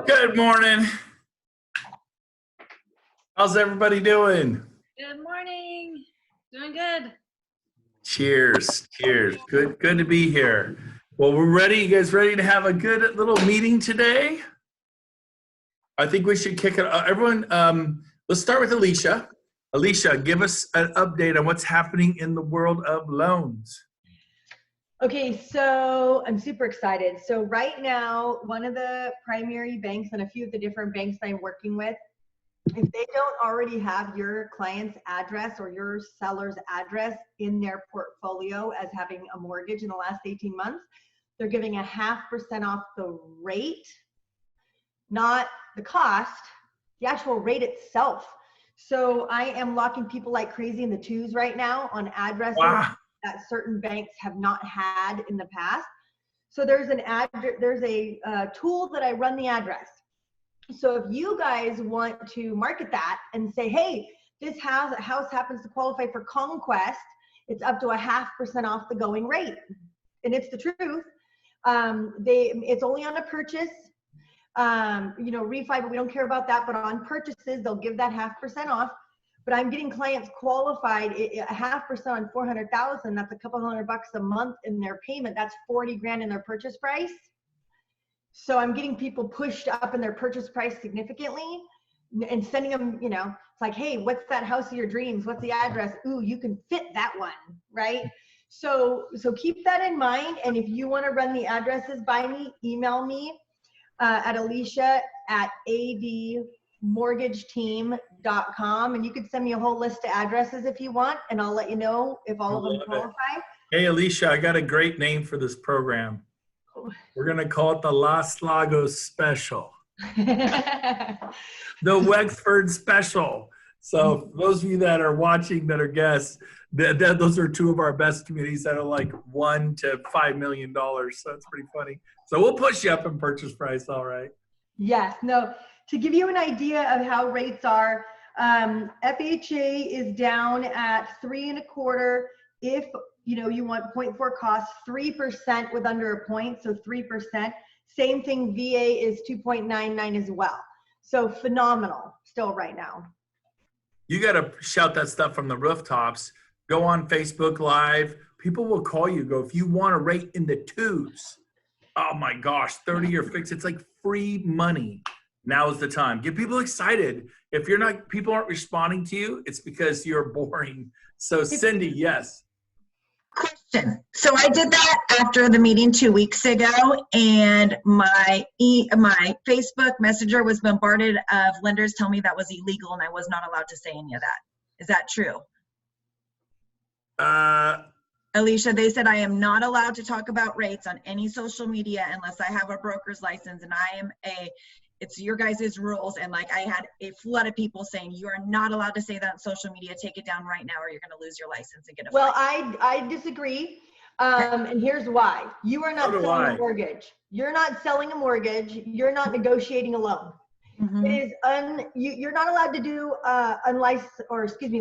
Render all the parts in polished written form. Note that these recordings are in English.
Good morning. How's everybody doing? Good morning. Doing good. Cheers. Cheers. Good to be here. Well, we're ready. You guys ready to have a good little meeting today? I think we should kick it. Everyone, let's start with Alicia. Alicia, give us an update on what's happening in the world of loans. Okay, so I'm super excited. So right now, one of the primary banks and a few of the different banks I'm working with, if they don't already have your client's address or your seller's address in their portfolio as having a mortgage in the last 18 months, they're giving 0.5% off the rate, not the cost, the actual rate itself. So I am locking people like crazy in the twos right now on addresses. Wow. That certain banks have not had in the past. So there's a tool that I run the address. So if you guys want to market that and say, hey, this house happens to qualify for conquest, it's up to 0.5% off the going rate. And it's the truth. It's only on a purchase, refi, but we don't care about that. But on purchases, they'll give that 0.5% off. But I'm getting clients qualified 0.5% on 400,000. That's a couple $100 a month in their payment. That's 40 grand in their purchase price. So I'm getting people pushed up in their purchase price significantly and sending them, it's like, hey, what's that house of your dreams? What's the address? Ooh, you can fit that one, right? So keep that in mind. And if you want to run the addresses by me, email me at alicia@admortgageteam.com, and you could send me a whole list of addresses if you want, and I'll let you know if all of them qualify. Hey, Alicia, I got a great name for this program. We're going to call it the Los Lagos Special. The Wexford Special. So those of you that are watching that are guests, those are two of our best communities that are like $1 to $5 million. So it's pretty funny. So we'll push you up in purchase price, all right? Yes. No, to give you an idea of how rates are, FHA is down at 3.25. If you want 0.4 cost, 3% with under a point, so 3%. Same thing, VA is 2.99 as well. So phenomenal still right now. You got to shout that stuff from the rooftops. Go on Facebook Live. People will call you, go, if you want a rate in the twos, oh my gosh, 30-year fix, it's like free money. Now is the time. Get people excited. If people aren't responding to you, it's because you're boring. So Cindy, yes. Question. So I did that after the meeting 2 weeks ago, and my Facebook Messenger was bombarded of lenders telling me that was illegal and I was not allowed to say any of that. Is that true? Alicia, they said I am not allowed to talk about rates on any social media unless I have a broker's license, and it's your guys' rules. And like I had a flood of people saying, you are not allowed to say that on social media. Take it down right now or you're going to lose your license and get a fine. Well, I disagree. And here's why. You are not selling a mortgage. You're not selling a mortgage. You're not negotiating a loan. Mm-hmm. It is you're not allowed to do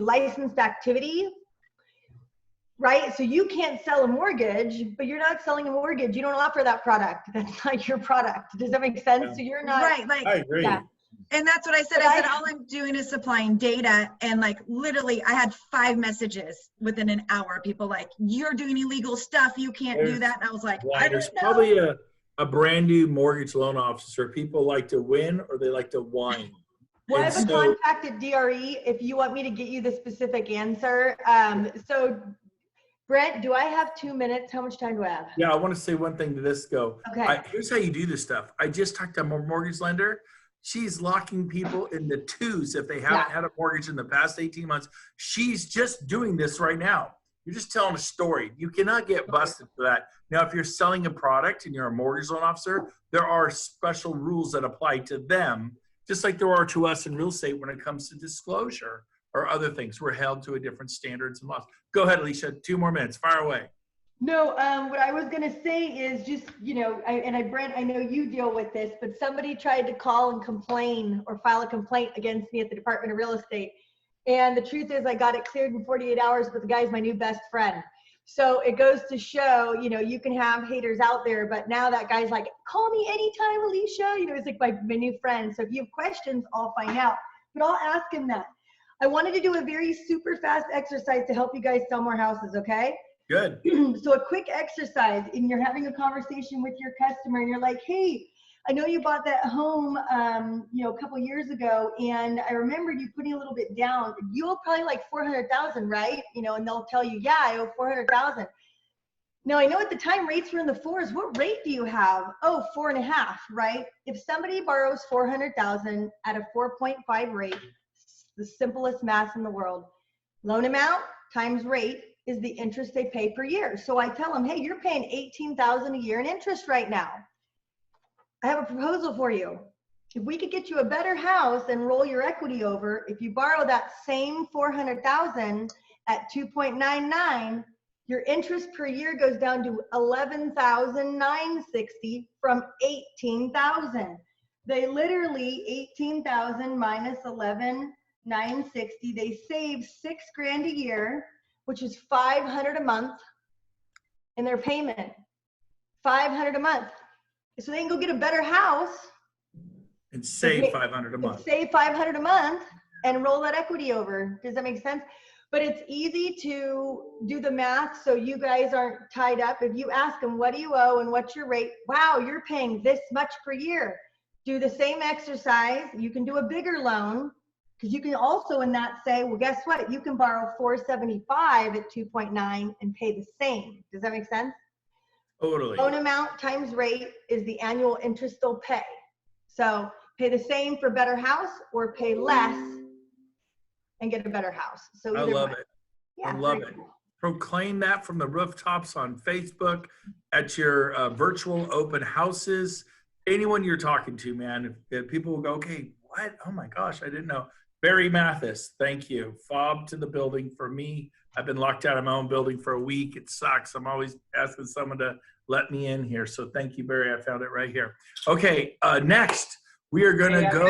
licensed activity. Right? So you can't sell a mortgage, but you're not selling a mortgage. You don't offer that product. That's not your product. Does that make sense? So you're not. Right. Like, I agree. Yeah. And that's what I said. I said, all I'm doing is supplying data. And like, literally, I had 5 messages within an hour. People like, you're doing illegal stuff. You can't do that. And I was like, I don't know. Probably a brand new mortgage loan officer. People like to win or they like to whine. Well, I have a contact at DRE if you want me to get you the specific answer. So Brent, do I have 2 minutes? How much time do I have? Yeah, I want to say one thing to this go. Okay. Here's how you do this stuff. I just talked to a mortgage lender. She's locking people in the twos if they haven't had a mortgage in the past 18 months. She's just doing this right now. You're just telling a story. You cannot get busted for that. Now, if you're selling a product and you're a mortgage loan officer, there are special rules that apply to them, just like there are to us in real estate when it comes to disclosure or other things. We're held to a different standards and laws. Go ahead, Alicia. 2 more minutes. Fire away. No, what I was going to say is just, Brent, I know you deal with this, but somebody tried to call and complain or file a complaint against me at the Department of Real Estate. And the truth is I got it cleared in 48 hours, but the guy's my new best friend. So it goes to show, you know, you can have haters out there, but now that guy's like, call me anytime, Alicia. You know, it's like my new friend. So if you have questions, I'll find out. But I'll ask him that. I wanted to do a very super fast exercise to help you guys sell more houses, okay? Good. So a quick exercise, and you're having a conversation with your customer, and you're like, hey, I know you bought that home, you know, a couple years ago, and I remember you putting a little bit down. You owe probably like 400,000, right? You know, and they'll tell you, yeah, I owe 400,000. Now I know at the time rates were in the fours. What rate do you have? Oh, 4.5, right? If somebody borrows 400,000 at a 4.5 rate, the simplest math in the world, loan amount times rate is the interest they pay per year. So I tell them, hey, you're paying 18,000 a year in interest right now. I have a proposal for you. If we could get you a better house and roll your equity over, if you borrow that same 400,000 at 2.99, your interest per year goes down to 11,960 from 18,000. They literally 18,000 minus 11,960. They save $6,000 a year, which is 500 a month in their payment. 500 a month. So they can go get a better house And save 500 a month. Save 500 a month and roll that equity over. Does that make sense? But it's easy to do the math so you guys aren't tied up. If you ask them, what do you owe and what's your rate? Wow, you're paying this much per year. Do the same exercise. You can do a bigger loan, because you can also in that say, well, guess what? You can borrow 475 at 2.9 and pay the same. Does that make sense? Totally. Loan amount times rate is the annual interest they'll pay. So pay the same for better house or pay less and get a better house. So I either love way. it. Yeah, I love very it. cool. Proclaim that from the rooftops on Facebook, at your virtual open houses. Anyone you're talking to, man, if people will go, okay, what? Oh my gosh, I didn't know. Barry Mathis, thank you. Fob to the building for me. I've been locked out of my own building for a week. It sucks. I'm always asking someone to let me in here. So thank you, Barry. I found it right here. Okay, next we are gonna Hey, go.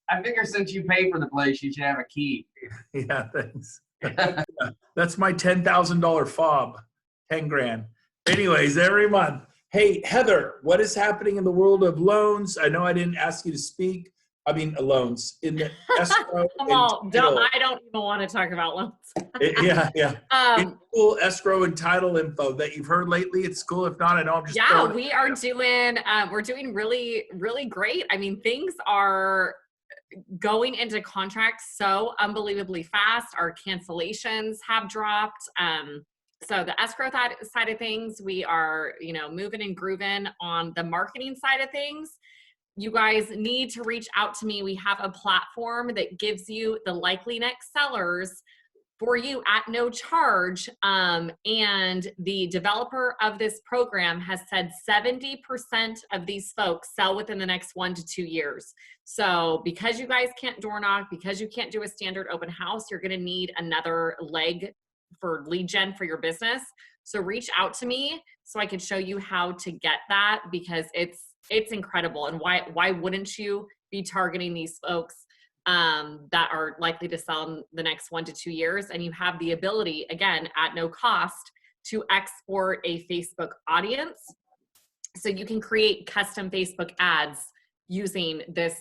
I figure since you pay for the place, you should have a key. Yeah, thanks. That's my $10,000 fob, 10 grand. Anyways, every month. Hey, Heather, what is happening in the world of loans? I know I didn't ask you to speak. I mean, loans in the escrow. Come on, I don't even want to talk about loans. Yeah. In cool escrow and title info that you've heard lately. It's cool. If not, I know I'm just. Yeah, we are doing. We're doing really, really great. I mean, things are going into contracts so unbelievably fast. Our cancellations have dropped. So the escrow side of things, we are, moving and grooving. On the marketing side of things, you guys need to reach out to me. We have a platform that gives you the likely next sellers for you at no charge. And the developer of this program has said 70% of these folks sell within the next 1 to 2 years. So because you guys can't door knock, because you can't do a standard open house, you're going to need another leg for lead gen for your business. So reach out to me so I can show you how to get that, because it's incredible. And why wouldn't you be targeting these folks that are likely to sell in the next 1 to 2 years? And you have the ability, again, at no cost, to export a Facebook audience. So you can create custom Facebook ads using this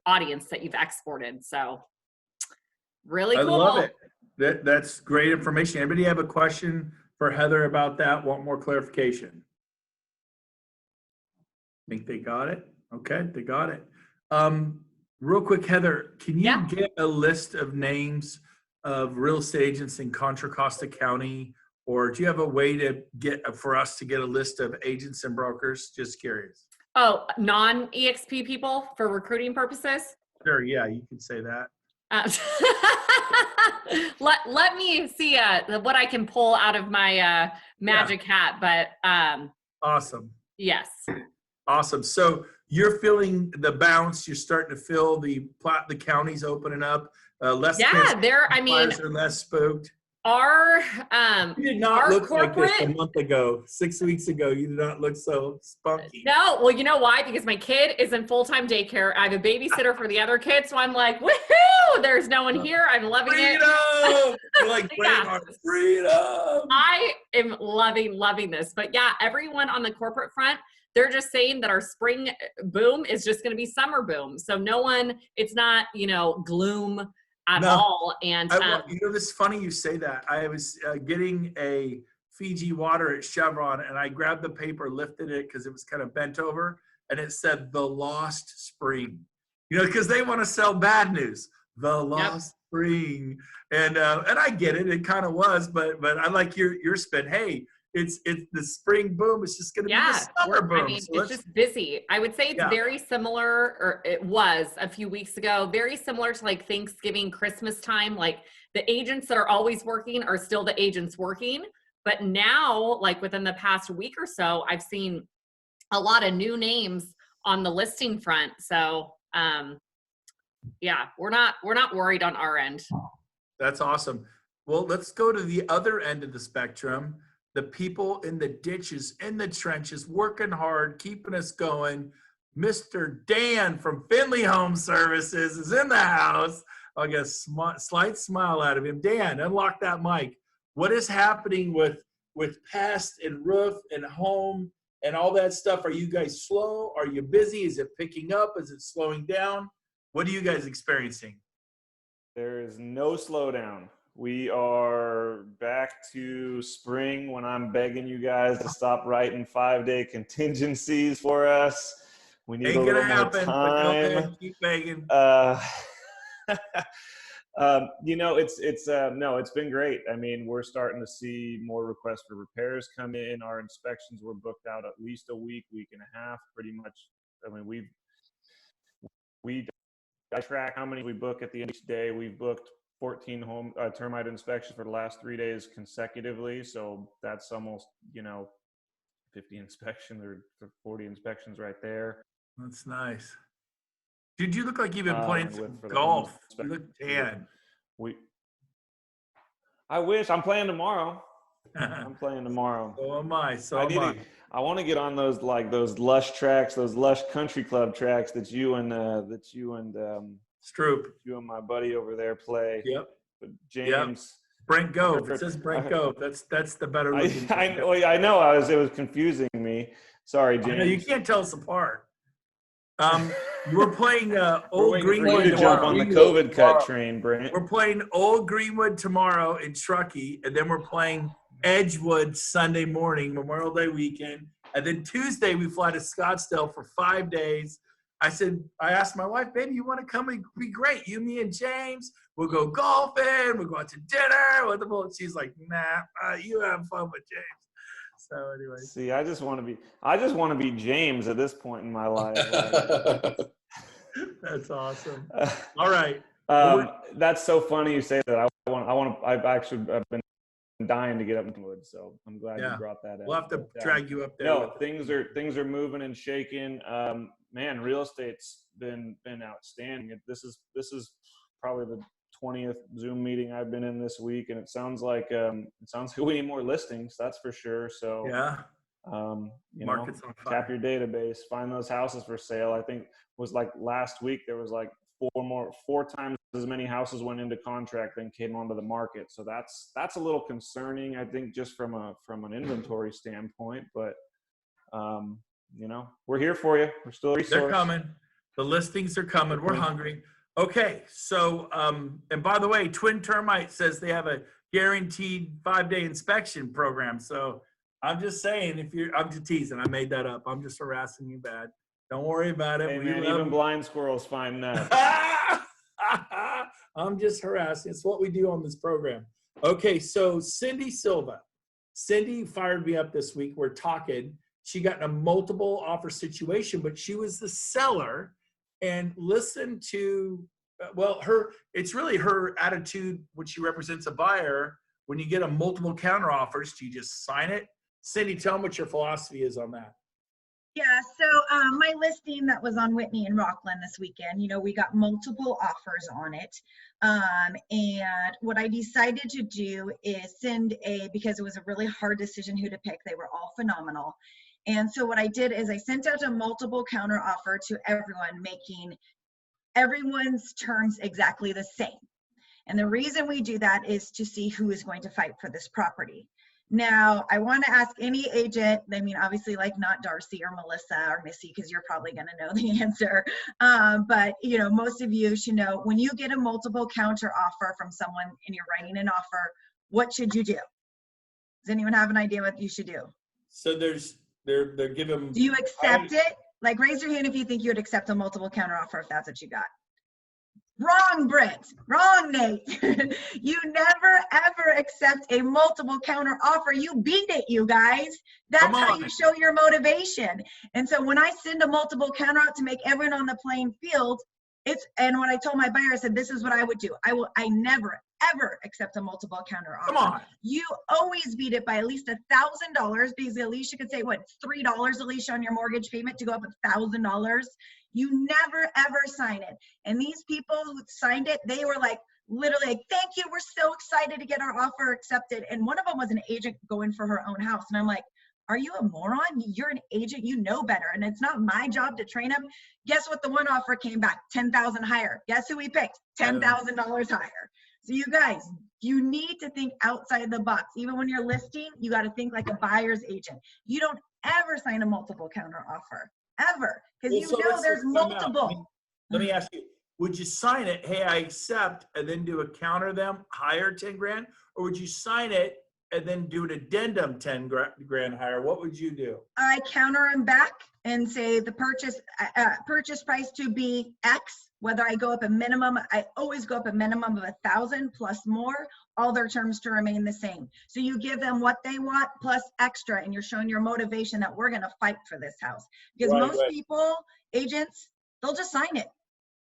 audience that you've exported. So really cool. I love it. That's great information. Anybody have a question for Heather about that? Want more clarification? Think they got it? Okay, they got it. Real quick, Heather, can you get a list of names of real estate agents in Contra Costa County, or do you have a way to for us to get a list of agents and brokers? Just curious. Oh, non-EXP people for recruiting purposes? Sure, yeah, you can say that. Let me see what I can pull out of my magic hat, but awesome. Yes. Awesome. So you're feeling the bounce. You're starting to feel the counties opening up. Less. Yeah, are less spooked. You did not look like this a month ago. 6 weeks ago, you did not look so spunky. No, well, you know why? Because my kid is in full-time daycare. I have a babysitter for the other kids, so I'm like, woohoo! there's no one here. I'm loving it. Freedom! You're like playing Yeah. our freedom. I am loving this. But yeah, everyone on the corporate front, they're just saying that our spring boom is just going to be summer boom. So it's not, gloom at all. And this is funny you say that. I was getting a Fiji water at Chevron, and I grabbed the paper, lifted it because it was kind of bent over, and it said the lost spring. Because they want to sell bad news. The lost spring. And I get it. It kind of was, but I like your spin. Hey, it's the spring boom. It's just going to be the summer boom. It's just busy. I would say it's very similar, or it was a few weeks ago, very similar to like Thanksgiving, Christmas time. Like the agents that are always working are still the agents working. But now, like within the past week or so, I've seen a lot of new names on the listing front. So we're not worried on our end. That's awesome. Well, let's go to the other end of the spectrum. The people in the ditches, in the trenches, working hard, keeping us going. Mr. Dan from Finley Home Services is in the house. I'll get a slight smile out of him. Dan, unlock that mic. What is happening with pest and roof and home and all that stuff? Are you guys slow? Are you busy? Is it picking up? Is it slowing down? What are you guys experiencing? There is no slowdown. We are back to spring when I'm begging you guys to stop writing 5-day contingencies for us. We need a little more time. But go ahead, keep begging. It's been great. I mean, we're starting to see more requests for repairs come in. Our inspections were booked out at least a week and a half, pretty much. I mean, I track how many we book at the end of each day. We've booked 14 home termite inspections for the last 3 days consecutively. So that's almost, 50 inspections or 40 inspections right there. That's nice. Dude, you look like you've been playing some golf. You look tan. I wish. I'm playing tomorrow. So am I. I want to get on those lush tracks, those lush country club tracks that you and Stroop, you and my buddy over there play. Yep. But James. Brent Gove. It says Brent Gove. That's the better looking. I know. It was confusing me. Sorry, James. No, you can't tell us apart. We're playing Old Greenwood to jump on the COVID cut train, Brent. We're playing Old Greenwood tomorrow in Truckee, and then we're playing Edgewood Sunday morning, Memorial Day weekend, and then Tuesday we fly to Scottsdale for 5 days. I asked my wife, baby, you want to come? It'd be great. You, me, and James. We'll go golfing. We'll go out to dinner. She's like, nah, you have fun with James. So anyway. See, I just want to be James at this point in my life. That's awesome. All right. That's so funny you say that. I've been dying to get up in Wood, so I'm glad you brought that up. We'll have to drag you up there. No, things are moving and shaking. Man, real estate's been outstanding. This is probably the 20th Zoom meeting I've been in this week, and it sounds like we need more listings. That's for sure. So market's on fire. Tap your database, find those houses for sale. I think it was like last week there was like four times as many houses went into contract than came onto the market. So that's a little concerning, I think, just from an inventory standpoint. But we're here for you. We're still a resource. They're coming. The listings are coming. We're hungry. Okay, so and by the way, Twin Termite says they have a guaranteed 5-day inspection program. So I'm just saying, I'm just teasing. I made that up. I'm just harassing you bad. Don't worry about it. Hey, man, even blind squirrels find that. I'm just harassing. It's what we do on this program. Okay, so Cindy Silva. Cindy fired me up this week. We're talking. She got in a multiple offer situation, but she was the seller. And listen to, it's really her attitude when she represents a buyer. When you get a multiple counter offers, do you just sign it? Cindy, tell them what your philosophy is on that. Yeah, so my listing that was on Whitney and Rockland this weekend, we got multiple offers on it. And what I decided to do is because it was a really hard decision who to pick. They were all phenomenal. And so what I did is I sent out a multiple counter offer to everyone, making everyone's terms exactly the same. And the reason we do that is to see who is going to fight for this property. Now, I want to ask any agent, I mean, obviously like not Darcy or Melissa or Missy, because you're probably going to know the answer. But, you know, most of you should know when you get a multiple counter offer from someone and you're writing an offer, what should you do? Does anyone have an idea what you should do? So they're giving. Do you accept it? Like, raise your hand if you think you would accept a multiple counter offer if that's what you got. Wrong, Brent. Wrong, Nate. You never, ever accept a multiple counter offer. You beat it, you guys. That's how you show your motivation. And so when I send a multiple counter out to make everyone on the playing field, and when I told my buyer, I said, this is what I would do. I never, ever accept a multiple counter offer. Come on. You always beat it by at least $1,000, because Alicia could say, what, $3, Alicia, on your mortgage payment to go up $1,000. You never, ever sign it. And these people who signed it, they were like, literally like, thank you, we're so excited to get our offer accepted. And one of them was an agent going for her own house. And I'm like, are you a moron? You're an agent, you know better. And it's not my job to train them. Guess what? The one offer came back 10,000 higher. Guess who we picked? $10,000 higher. So you guys, you need to think outside the box. Even when you're listing, you got to think like a buyer's agent. You don't ever sign a multiple counter offer, ever. Because you know there's multiple. Let me ask you, would you sign it, hey, I accept, and then do a counter them higher 10 grand? Or would you sign it and then do an addendum 10 grand higher? What would you do? I counter them back and say the purchase price to be X. Whether I go up a minimum, I always go up a minimum of 1,000 plus more, all their terms to remain the same. So you give them what they want plus extra, and you're showing your motivation that we're going to fight for this house. Because most people, agents, they'll just sign it.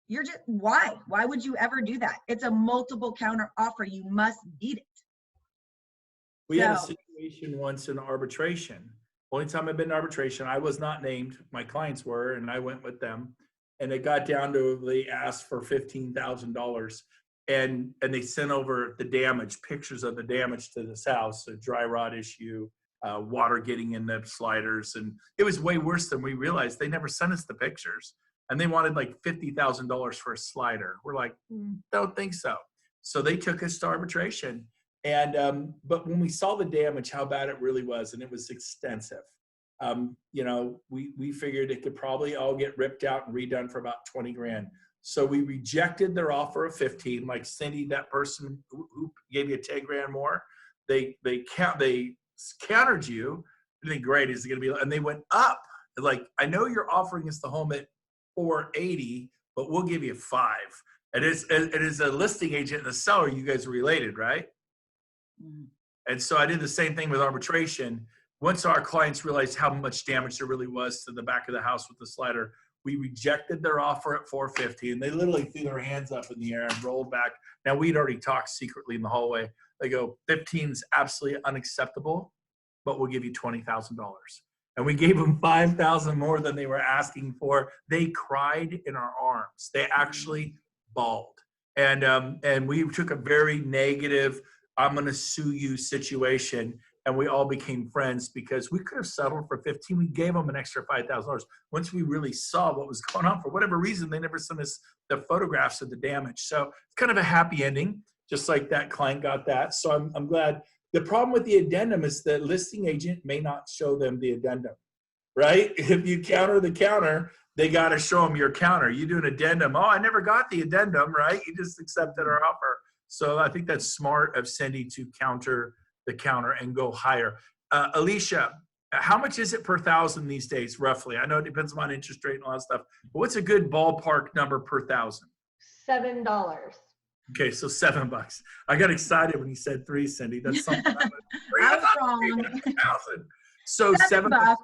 You're just, why? Why would you ever do that? It's a multiple counter offer. You must beat it. We had a situation once in arbitration. Only time I've been in arbitration, I was not named. My clients were, and I went with them. And it got down to, they asked for $15,000, and they sent over the damage, pictures of the damage to this house, a dry rot issue, water getting in the sliders. And it was way worse than we realized. They never sent us the pictures, and they wanted like $50,000 for a slider. We're like, don't think so. So they took us to arbitration. And, but when we saw the damage, how bad it really was, and it was extensive. You know, we figured it could probably all get ripped out and redone for about 20 grand. So we rejected their offer of 15, like Cindy, that person who gave you 10 grand more, they countered you. I think great is going to be, and they went up. Like, I know you're offering us the home at 480, but we'll give you 5. It is a listing agent and a seller. You guys are related, right? Mm-hmm. And so I did the same thing with arbitration. Once our clients realized how much damage there really was to the back of the house with the slider, we rejected their offer at 450, and they literally threw their hands up in the air and rolled back. Now, we'd already talked secretly in the hallway. They go, 15 is absolutely unacceptable, but we'll give you $20,000. And we gave them $5,000 more than they were asking for. They cried in our arms. They actually bawled. And we took a very negative, I'm going to sue you situation. And we all became friends because we could have settled for 15. We gave them an extra $5,000. Once we really saw what was going on, for whatever reason, they never sent us the photographs of the damage. So it's kind of a happy ending, just like that client got that. So I'm glad. The problem with the addendum is the listing agent may not show them the addendum, right? If you counter the counter, they got to show them your counter. You do an addendum. Oh, I never got the addendum, right? You just accepted our offer. So I think that's smart of Cindy to counter the counter and go higher. Alicia, how much is it per thousand these days, roughly? I know it depends on interest rate and all that stuff, but what's a good ballpark number per thousand? $7. Okay, so $7. I got excited when you said 3, Cindy. That's something. I was wrong. So $7.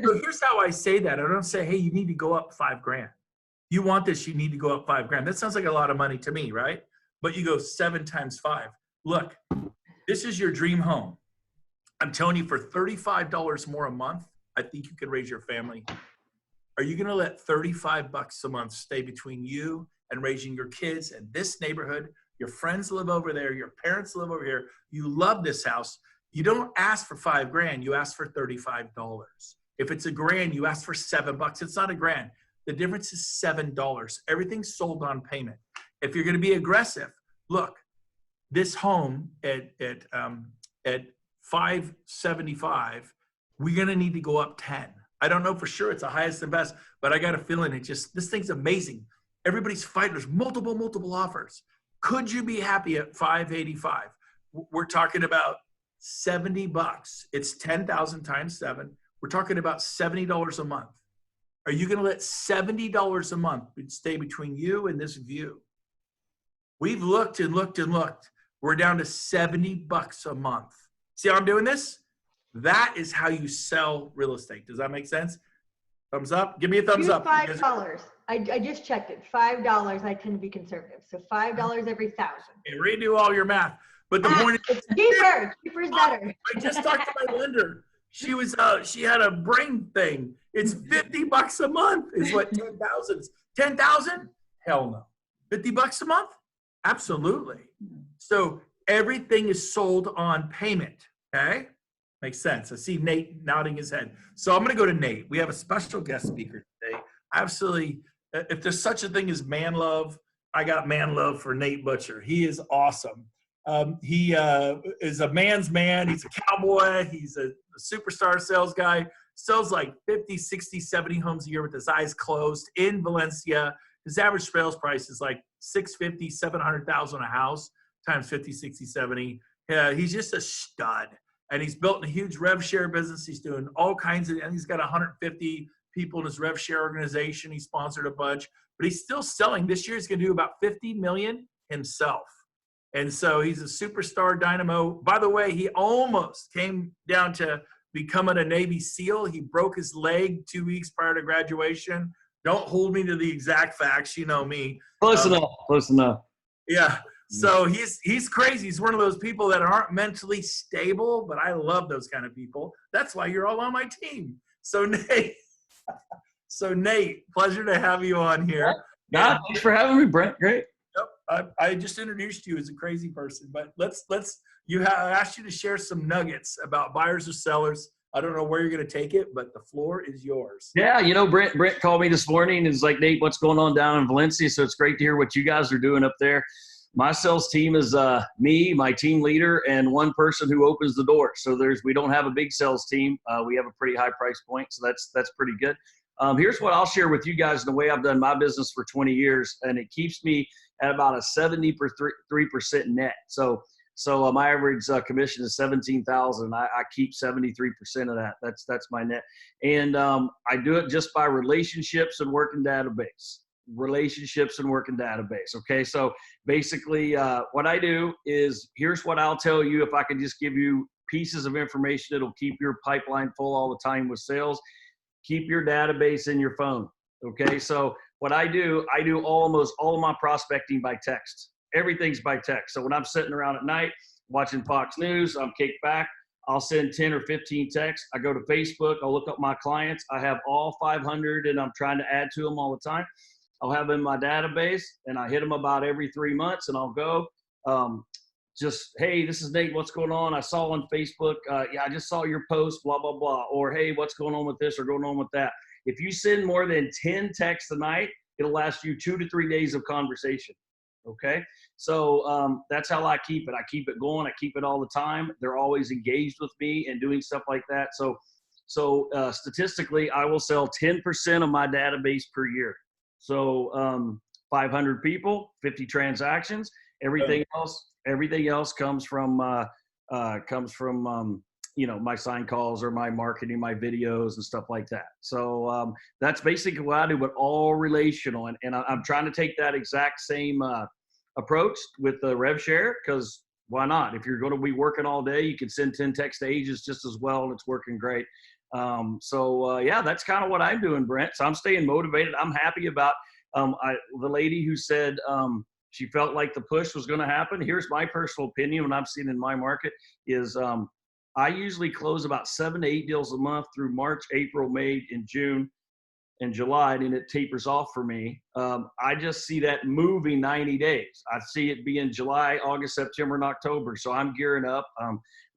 So here's how I say that. I don't say, hey, you need to go up $5,000. You want this, you need to go up $5,000. That sounds like a lot of money to me, right? But you go 7 times 5. Look, this is your dream home. I'm telling you, for $35 more a month, I think you could raise your family. Are you going to let $35 a month stay between you and raising your kids in this neighborhood? Your friends live over there. Your parents live over here. You love this house. You don't ask for $5,000. You ask for $35. If it's $1,000, you ask for $7. It's not $1,000. The difference is $7. Everything's sold on payment. If you're going to be aggressive, look, this home at 575, we're going to need to go up 10. I don't know for sure it's the highest and best, but I got a feeling this thing's amazing. Everybody's fighting. There's multiple offers. Could you be happy at 585? We're talking about $70. It's 10,000 times 7. We're talking about $70 a month. Are you going to let $70 a month stay between you and this view? We've looked and looked and looked. We're down to $70 a month. See how I'm doing this? That is how you sell real estate. Does that make sense? Thumbs up. Give me a thumbs up. $5. I just checked it. $5. I tend to be conservative. So $5 every 1,000. Okay, redo all your math. But the point is, it's cheaper. Cheaper is better. I just talked to my lender. She had a brain thing. It's $50 a month is what 10,000 is. 10,000? Hell no. $50 a month? Absolutely. So everything is sold on payment. Okay? Makes sense. I see Nate nodding his head. So I'm going to go to Nate. We have a special guest speaker today. Absolutely. If there's such a thing as man love, I got man love for Nate Butcher. He is awesome. He is a man's man. He's a cowboy. He's a superstar sales guy. Sells like 50, 60, 70 homes a year with his eyes closed in Valencia. His average sales price is like 650, 700,000 a house times 50, 60, 70. He's just a stud. And he's built a huge rev share business. He's doing all kinds of, and he's got 150 people in his rev share organization. He sponsored a bunch, but he's still selling. This year he's going to do about 50 million himself. And so he's a superstar dynamo. By the way, he almost came down to becoming a Navy SEAL. He broke his leg 2 weeks prior to graduation. Don't hold me to the exact facts. You know me. Close enough. Yeah. So he's crazy. He's one of those people that aren't mentally stable, but I love those kind of people. That's why you're all on my team. So Nate, pleasure to have you on here. Thanks for having me, Brent. Great. Yep. I just introduced you as a crazy person, but I asked you to share some nuggets about buyers or sellers. I don't know where you're going to take it, but the floor is yours. Yeah, Brent called me this morning and was like, Nate, what's going on down in Valencia? So it's great to hear what you guys are doing up there. My sales team is me, my team leader, and one person who opens the door. So we don't have a big sales team. We have a pretty high price point, so that's pretty good. Here's what I'll share with you guys the way I've done my business for 20 years, and it keeps me at about a 73% net. So my average commission is $17,000. I keep 73% of that. That's my net, and I do it just by relationships and working database. Okay, so basically what I do is, here's what I'll tell you. If I can just give you pieces of information that'll keep your pipeline full all the time with sales. Keep your database in your phone. Okay, so what I do almost all of my prospecting by text. Everything's by text. So when I'm sitting around at night watching Fox News, I'm kicked back, I'll send 10 or 15 texts. I go to Facebook, I'll look up my clients. I have all 500 and I'm trying to add to them all the time. I'll have them in my database and I hit them about every 3 months and I'll go, hey, this is Nate, what's going on? I saw on Facebook, I just saw your post, blah, blah, blah. Or, hey, what's going on with this or going on with that? If you send more than 10 texts a night, it'll last you 2 to 3 days of conversation. Okay. So that's how I keep it. I keep it going. I keep it all the time. They're always engaged with me and doing stuff like that. So statistically, I will sell 10% of my database per year. So 500 people, 50 transactions, everything else comes from my sign calls or my marketing, my videos and stuff like that. So that's basically what I do, but all relational. And I'm trying to take that exact same approach with the rev share, because why not? If you're going to be working all day, you can send 10 text to agents just as well, and it's working great. Yeah, that's kind of what I'm doing, Brent. So I'm staying motivated. I'm happy about the lady who said she felt like the push was going to happen. Here's my personal opinion, what I've seen in my market is I usually close about 7 to 8 deals a month through March, April, May, and June, and July, and it tapers off for me. I just see that moving 90 days. I see it being July, August, September, and October. So I'm gearing up.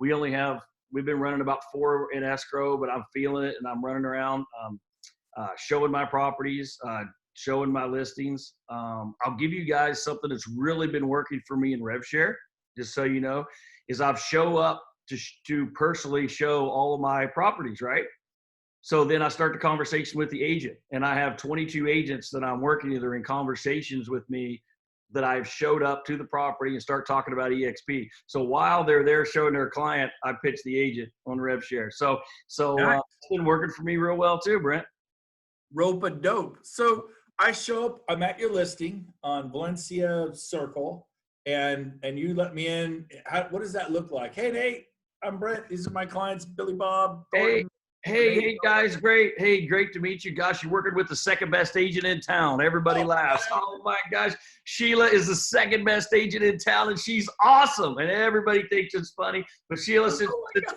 We've been running about 4 in escrow, but I'm feeling it and I'm running around. showing my properties, showing my listings. I'll give you guys something that's really been working for me in RevShare, just so you know, is I've show up to personally show all of my properties, right? So then I start the conversation with the agent, and I have 22 agents that I'm working with that are in conversations with me that I've showed up to the property and start talking about EXP. So while they're there showing their client, I pitch the agent on RevShare. So it's been working for me real well too, Brent. Rope-a-dope. So I show up, I'm at your listing on Valencia Circle, and you let me in. What does that look like? Hey, Nate, I'm Brent. These are my clients, Billy Bob. Thornton. Hey guys, great. Hey, great to meet you. Gosh, you're working with the second best agent in town. Everybody laughs. Oh my gosh, Sheila is the second best agent in town, and she's awesome. And everybody thinks it's funny. But Sheila says,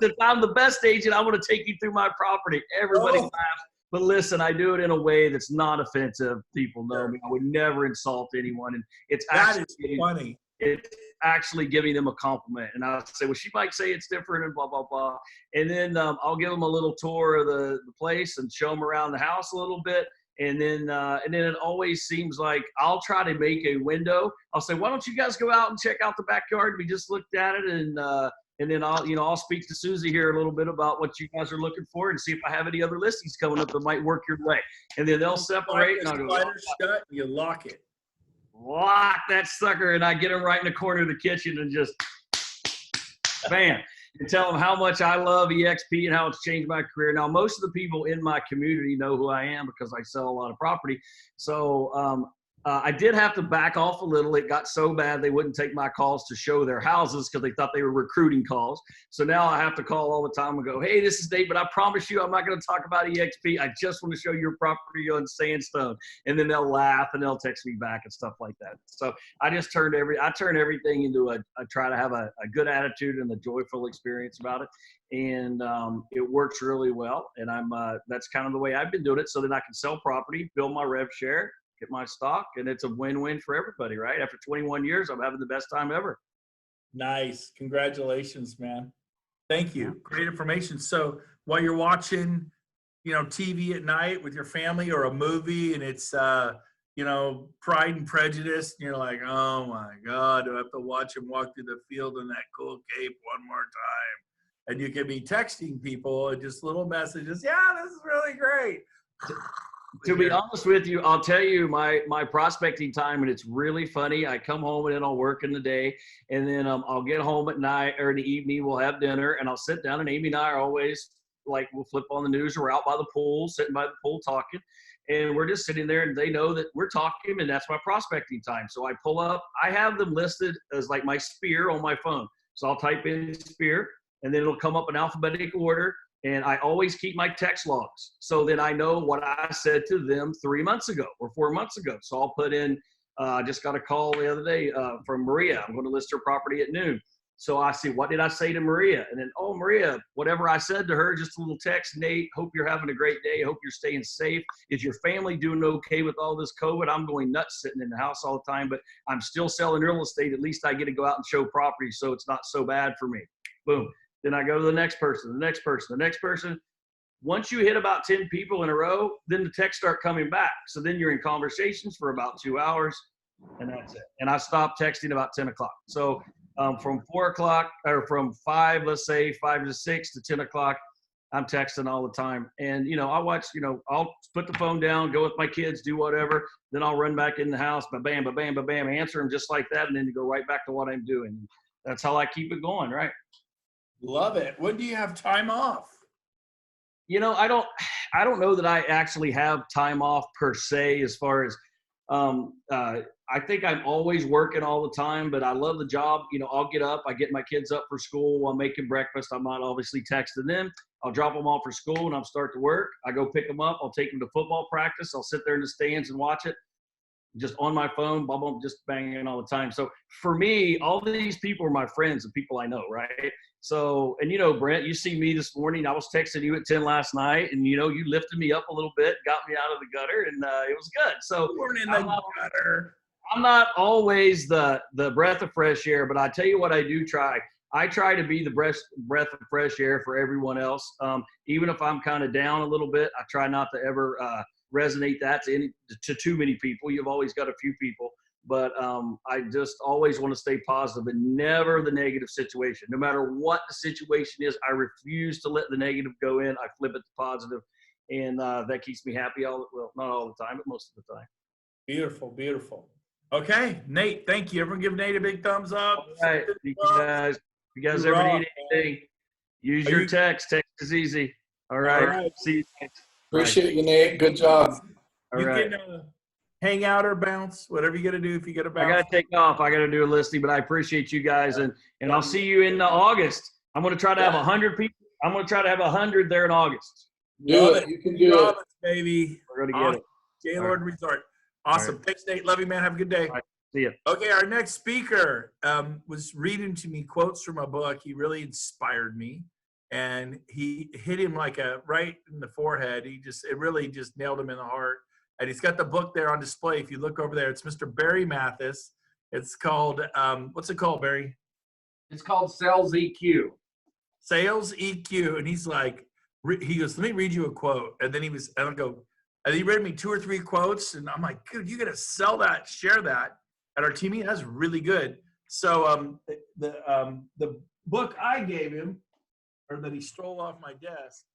since I'm the best agent, I'm going to take you through my property. Everybody laughs. But listen, I do it in a way that's not offensive. People know me. I would never insult anyone, and it's actually funny. It's actually giving them a compliment. And I'll say, well, she might say it's different and blah, blah, blah. And then I'll give them a little tour of the place and show them around the house a little bit. And then it always seems like I'll try to make a window. I'll say, why don't you guys go out and check out the backyard? We just looked at it, and then I'll speak to Susie here a little bit about what you guys are looking for and see if I have any other listings coming up that might work your way. And then they'll separate, and I'll go, shut, you lock it. Lock that sucker, and I get them right in the corner of the kitchen and just bam, and tell them how much I love EXP and how it's changed my career. Now, most of the people in my community know who I am because I sell a lot of property. So I did have to back off a little. It got so bad they wouldn't take my calls to show their houses because they thought they were recruiting calls. So now I have to call all the time and go, hey, this is Dave, but I promise you I'm not going to talk about EXP. I just want to show your property on Sandstone. And then they'll laugh and they'll text me back and stuff like that. So I just turn everything into I try to have a good attitude and a joyful experience about it. And it works really well. And that's kind of the way I've been doing it, so that I can sell property, build my RevShare, get my stock, and it's a win-win for everybody, right? After 21 years, I'm having the best time ever. Nice. Congratulations, man. Thank you. Great information. So while you're watching, TV at night with your family or a movie, and it's, Pride and Prejudice, and you're like, oh my God, do I have to watch him walk through the field in that cool cape one more time? And you can be texting people and just little messages. Yeah, this is really great. To be honest with you, I'll tell you my prospecting time, and it's really funny. I come home and then I'll work in the day, and then I'll get home at night or in the evening. We'll have dinner, and I'll sit down, and Amy and I are always like, we'll flip on the news, or we're out by the pool, sitting by the pool talking, and we're just sitting there, and they know that we're talking, and that's my prospecting time. So I pull up. I have them listed as like my sphere on my phone. So I'll type in sphere, and then it'll come up in alphabetical order. And I always keep my text logs. So then I know what I said to them 3 months ago or 4 months ago. So I'll put in, I just got a call the other day from Maria. I'm going to list her property at noon. So I see, what did I say to Maria? And then, oh, Maria, whatever I said to her, just a little text. Nate, hope you're having a great day. Hope you're staying safe. Is your family doing okay with all this COVID? I'm going nuts sitting in the house all the time, but I'm still selling real estate. At least I get to go out and show property, so it's not so bad for me. Boom. Then I go to the next person, the next person, the next person. Once you hit about 10 people in a row, then the texts start coming back. So then you're in conversations for about 2 hours, and that's it. And I stopped texting about 10 o'clock. So from 4 o'clock, or from 5, let's say 5 to 6 to 10 o'clock, I'm texting all the time. And, I watch, I'll put the phone down, go with my kids, do whatever. Then I'll run back in the house, ba-bam, ba-bam, ba-bam, answer them just like that, and then go right back to what I'm doing. That's how I keep it going, right? Love it. When do you have time off? I don't know that I actually have time off per se, as far as I think I'm always working all the time, but I love the job. I'll get up, I get my kids up for school while making breakfast. I'm not obviously texting them. I'll drop them off for school and I'll start to work. I go pick them up. I'll take them to football practice. I'll sit there in the stands and watch it. Just on my phone, just banging all the time. So for me, all these people are my friends and people I know, right? So, and Brent, you see me this morning. I was texting you at 10 last night, and you lifted me up a little bit, got me out of the gutter, and it was good. So I'm not always the breath of fresh air, but I tell you what I do try. I try to be the breath of fresh air for everyone else. Even if I'm kind of down a little bit, I try not to ever resonate that to too many people. You've always got a few people, but I just always want to stay positive and never the negative situation. No matter what the situation is, I refuse to let the negative go in. I flip it to positive, and that keeps me happy. Well, not all the time, but most of the time. Beautiful, beautiful. Okay, Nate, thank you. Everyone give Nate a big thumbs up. All right, you guys. If you guys ever need anything, use your text. Text is easy. All right. All right. See you. Appreciate you, Nate. Good job. All You right. can hang out or bounce, whatever you got to do. If you got to bounce, I got to take off. I got to do a listing, but I appreciate you guys, and I'll see you in August. I'm going to try to have 100 people. I'm going to try to have 100 there in August. Do it. You can do it, baby. We're going to get it. Gaylord Resort. Awesome. Right. Thanks, Nate. Love you, man. Have a good day. See ya. Okay, our next speaker was reading to me quotes from a book. He really inspired me, and he hit him like right in the forehead. It really just nailed him in the heart. And he's got the book there on display. If you look over there, it's Mr. Barry Mathis. It's called, what's it called, Barry? It's called Sales EQ. Sales EQ. And he's like, he goes, let me read you a quote. And then and he read me 2 or 3 quotes. And I'm like, dude, you got to sell that, share that at our team. That's really good. So the book I gave him, or that he stole off my desk,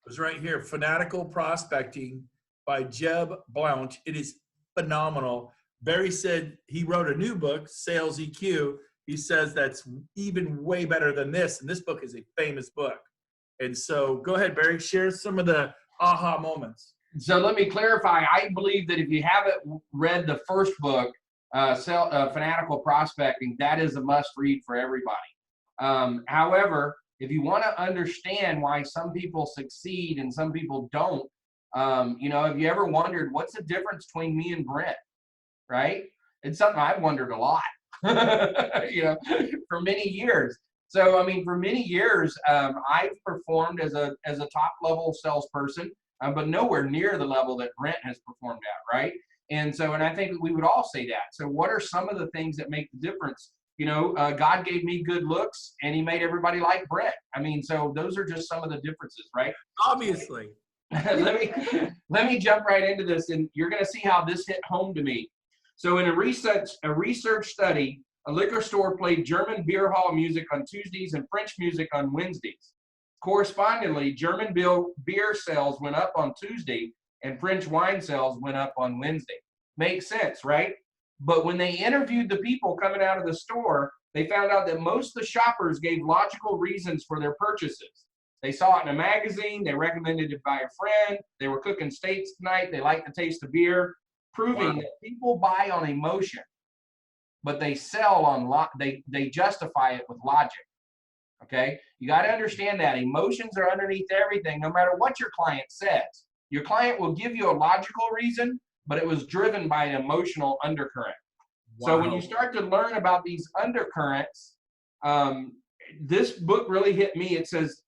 was right here, Fanatical Prospecting by Jeb Blount. It is phenomenal. Barry said he wrote a new book, Sales EQ. He says that's even way better than this. And this book is a famous book. And so go ahead, Barry, share some of the aha moments. So let me clarify. I believe that if you haven't read the first book, Fanatical Prospecting, that is a must read for everybody. However, if you want to understand why some people succeed and some people don't, have you ever wondered what's the difference between me and Brent, right? It's something I've wondered a lot, for many years. So, for many years, I've performed as a top level salesperson, but nowhere near the level that Brent has performed at, right? And I think we would all say that. So what are some of the things that make the difference? God gave me good looks and he made everybody like Brent. So those are just some of the differences, right? Obviously. Let me jump right into this, and you're going to see how this hit home to me. So in a research study, a liquor store played German beer hall music on Tuesdays and French music on Wednesdays. Correspondingly, German beer sales went up on Tuesday and French wine sales went up on Wednesday. Makes sense, right? But when they interviewed the people coming out of the store, they found out that most of the shoppers gave logical reasons for their purchases. They saw it in a magazine, they recommended it by a friend, they were cooking steaks tonight, they liked the taste of beer, proving that people buy on emotion, but they sell on they justify it with logic. Okay? You got to understand that emotions are underneath everything, no matter what your client says. Your client will give you a logical reason, but it was driven by an emotional undercurrent. Wow. So when you start to learn about these undercurrents, this book really hit me. It says,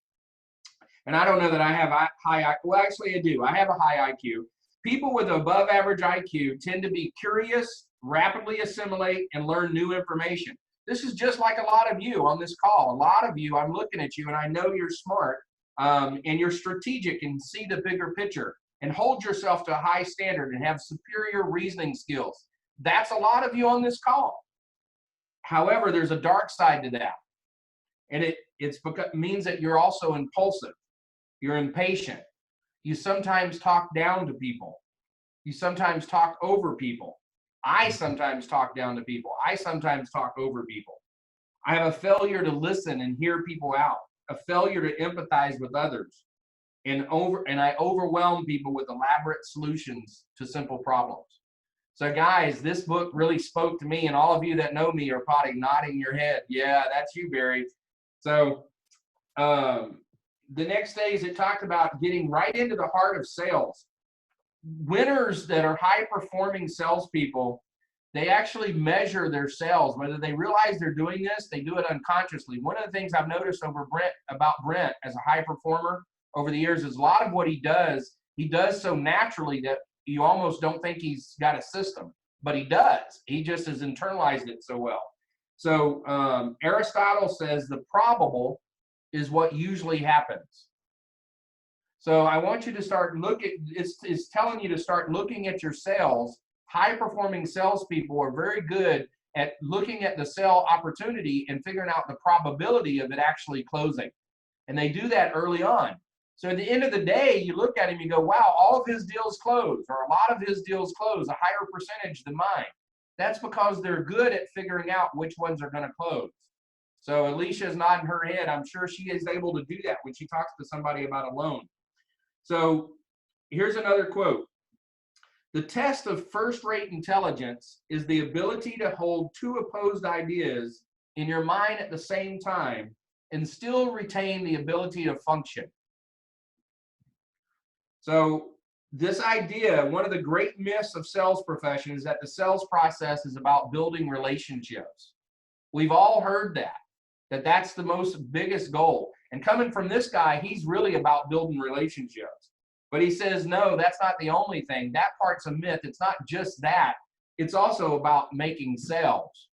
and I don't know that I have high IQ. Well, actually I do. I have a high IQ. People with above average IQ tend to be curious, rapidly assimilate, and learn new information. This is just like a lot of you on this call. A lot of you, I'm looking at you and I know you're smart and you're strategic and see the bigger picture and hold yourself to a high standard and have superior reasoning skills. That's a lot of you on this call. However, there's a dark side to that. And it means that you're also impulsive. You're impatient. You sometimes talk down to people. You sometimes talk over people. I sometimes talk down to people. I sometimes talk over people. I have a failure to listen and hear people out, a failure to empathize with others, and I overwhelm people with elaborate solutions to simple problems. So guys, this book really spoke to me, and all of you that know me are probably nodding your head. Yeah, that's you, Barry. So the next days it talked about getting right into the heart of sales. Winners that are high-performing salespeople, they actually measure their sales. Whether they realize they're doing this, they do it unconsciously. One of the things I've noticed about Brent as a high performer over the years is a lot of what he does so naturally that you almost don't think he's got a system, but he does. He just has internalized it so well. So Aristotle says the probable is what usually happens. So I want you to start it's telling you to start looking at your sales. High-performing salespeople are very good at looking at the sale opportunity and figuring out the probability of it actually closing. And they do that early on. So at the end of the day, you look at him, you go, wow, all of his deals close, or a lot of his deals close, a higher percentage than mine. That's because they're good at figuring out which ones are going to close. So Alicia's nodding her head. I'm sure she is able to do that when she talks to somebody about a loan. So here's another quote. The test of first-rate intelligence is the ability to hold two opposed ideas in your mind at the same time and still retain the ability to function. So this idea, one of the great myths of sales profession is that the sales process is about building relationships. We've all heard that that's the biggest goal. And coming from this guy, he's really about building relationships. But he says, no, that's not the only thing. That part's a myth. It's not just that. It's also about making sales.